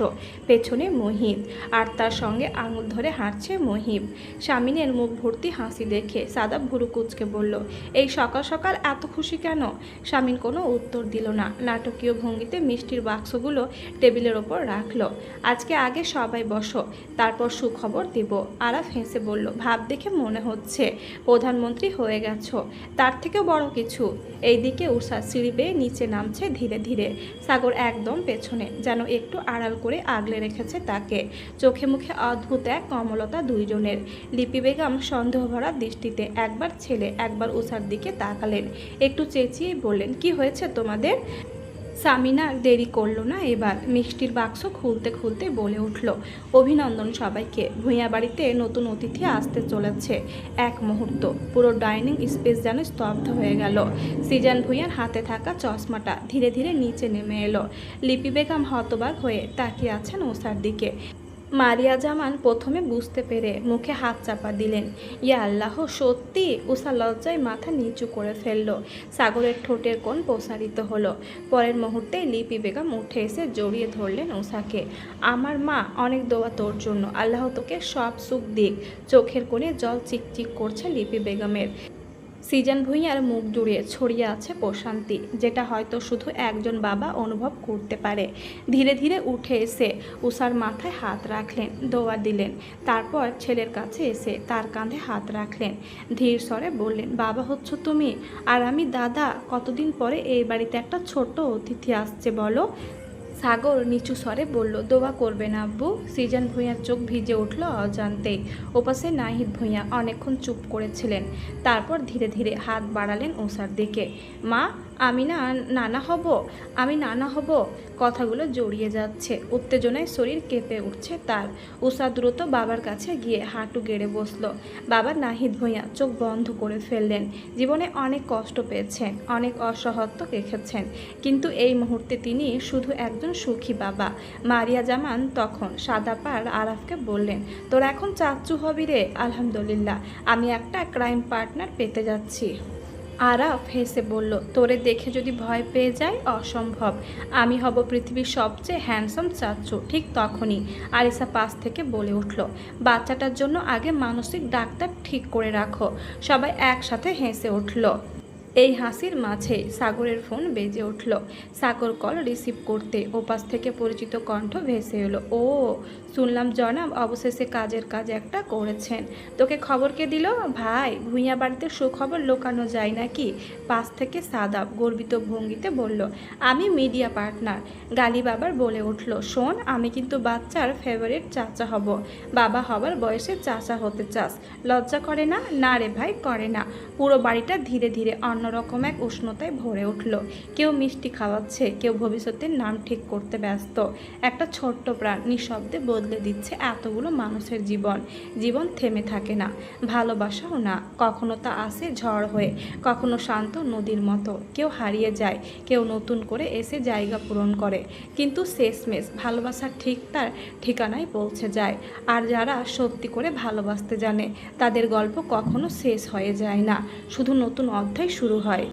পেছনে মহিব, আর তার সঙ্গে আঙুল ধরে হাঁটছে মহিব। শামিনের মুখ ভর্তি হাসি দেখে সাদাব ভুরু কুচকে বলল, এই সকাল সকাল এত খুশি কেন? শামিন কোনো উত্তর দিল না, নাটকীয় ভঙ্গিতে মিষ্টির বাক্সগুলো টেবিলের ওপর রাখলো। আজকে আগে সবাই বসো, তারপর সুখবর দেব। আরাফ হেসে বলল, ভাব দেখে মনে হচ্ছে প্রধানমন্ত্রী হয়ে গেছো, তার থেকেও বড় কিছু। এইদিকে উষা সিঁড়ি বেয়ে নিচে নামছে ধীরে ধীরে, সাগর একদম পেছনে, যেন একটু আড়াল করে আগলে রেখেছে তাকে। চোখে মুখে অদ্ভুত এক কমলতা দুইজনের। লিপি বেগম সন্দেহভরা দৃষ্টিতে একবার ছেলে একবার উষার দিকে তাকালেন, একটু চেঁচিয়ে বললেন, কি হয়েছে তোমাদের? সামিনা দেরি করলো না, এবার মিষ্টির বাক্স খুলতে খুলতে বলে উঠল, অভিনন্দন সবাইকে, ভূঁইয়া বাড়িতে নতুন অতিথি আসতে চলেছে। এক মুহূর্ত পুরো ডাইনিং স্পেস যেন স্তব্ধ হয়ে গেল। সিজান ভূঁইয়ার হাতে থাকা চশমাটা ধীরে ধীরে নিচে নেমে এলো। লিপি বেগম হতবাক হয়ে তাকিয়ে আছেন ওসার দিকে। মারিয়া জামান প্রথমে বুঝতে পেরে মুখে হাত চাপা দিলেন। ইয়া আল্লাহ, সত্যি? উষা লজ্জায় মাথা নিচু করে ফেলল। সাগরের ঠোঁটের কোণ প্রসারিত হলো। পরের মুহূর্তে লিপি বেগম উঠে এসে জড়িয়ে ধরলেন উষাকে। আমার মা, অনেক দোয়া তোর জন্য, আল্লাহ তোকে সব সুখ দিক। চোখের কোণে জল চিকচিক করছে লিপি বেগমের। সিজান ভূঁইয়ার মুখ জুড়ে ছড়িয়ে আছে প্রশান্তি, যেটা হয়তো শুধু একজন বাবা অনুভব করতে পারে। ধীরে ধীরে উঠে এসে উষার মাথায় হাত রাখলেন, দোয়া দিলেন, তারপর ছেলের কাছে এসে তার কাঁধে হাত রাখলেন। ধীর স্বরে বললেন, বাবা হচ্ছ তুমি, আর আমি দাদা। কতদিন পরে এই বাড়িতে একটা ছোট্ট অতিথি আসছে বলো? সাগর নিচু স্বরে বলল, দোয়া করবেন আব্বু। সিজান ভূঁইয়ার চোখ ভিজে উঠল অজান্তেই। ওপাশে নাহিদ ভূঁইয়া অনেকক্ষণ চুপ করেছিলেন, তারপর ধীরে ধীরে হাত বাড়ালেন উষার দিকে। মা, আমি নানা হব, আমি নানা হব। কথাগুলো জড়িয়ে যাচ্ছে, উত্তেজনায় শরীর কেঁপে উঠছে তার। উষা দ্রুত বাবার কাছে গিয়ে হাঁটু গেড়ে বসল। বাবা নাহিদ ভূঁইয়া চোখ বন্ধ করে ফেললেন। জীবনে অনেক কষ্ট পেয়েছেন, অনেক অসহায়ত্ব রেখেছেন, কিন্তু এই মুহূর্তে তিনি শুধু একজন সুখী বাবা। মারিয়া জামান তখন সাদা পাড় আরাফকে বললেন, তোর এখন চাচ্চু হবি রে? আলহামদুলিল্লাহ, আমি একটা ক্রাইম পার্টনার পেতে যাচ্ছি। আরাফ হেসে বলল, তোরে দেখে যদি ভয় পেয়ে যায়? অসম্ভব, আমি হব পৃথিবীর সবচেয়ে হ্যান্ডসাম চাচ্চু। ঠিক তখনই আরিসা পাশ থেকে বলে উঠল, বাচ্চাটার জন্য আগে মানসিক ডাক্তার ঠিক করে রাখো। সবাই একসাথে হেসে উঠল। এই হাসির মাঝে সাগরের ফোন বেজে উঠল। সাগর কল রিসিভ করতে ওপাশ থেকে পরিচিত কণ্ঠ ভেসে এলো, ও শুনলাম জনাব অবশেষে কাজের কাজ একটা করেছেন। তোকে খবর কে দিল? ভাই, ভূঁইয়া বাড়িতে সুখবর লোকানো যায় নাকি? পাশ থেকে সাদাব গর্বিত ভঙ্গিতে বলল, আমি মিডিয়া পার্টনার। গালি বাবার বলে উঠল, শোন, আমি কিন্তু বাচ্চার ফেভারিট চাচা হব। বাবা হবার বয়সে চাচা হতে চাস? লজ্জা করে না? না রে ভাই, করে না। পুরো বাড়িটা ধীরে ধীরে অন্যরকম এক উষ্ণতায় ভরে উঠল। কেউ মিষ্টি খাওয়াচ্ছে, কেউ ভবিষ্যতের নাম ঠিক করতে ব্যস্ত। একটা ছোট্ট প্রাণ নিঃশব্দে বদলে দিচ্ছে এতগুলো মানুষের জীবন। জীবন থেমে থাকে না, ভালোবাসাও না। কখনো তা আসে ঝড় হয়ে, কখনো শান্ত নদীর মতো। কেউ হারিয়ে যায়, কেউ নতুন করে এসে জায়গা পূরণ করে, কিন্তু শেষমেশ ভালোবাসা ঠিক তার ঠিকানায় পৌঁছে যায়। আর যারা সত্যি করে ভালোবাসতে জানে, তাদের গল্প কখনো শেষ হয়ে যায় না, শুধু নতুন অধ্যায় শুরু হয়।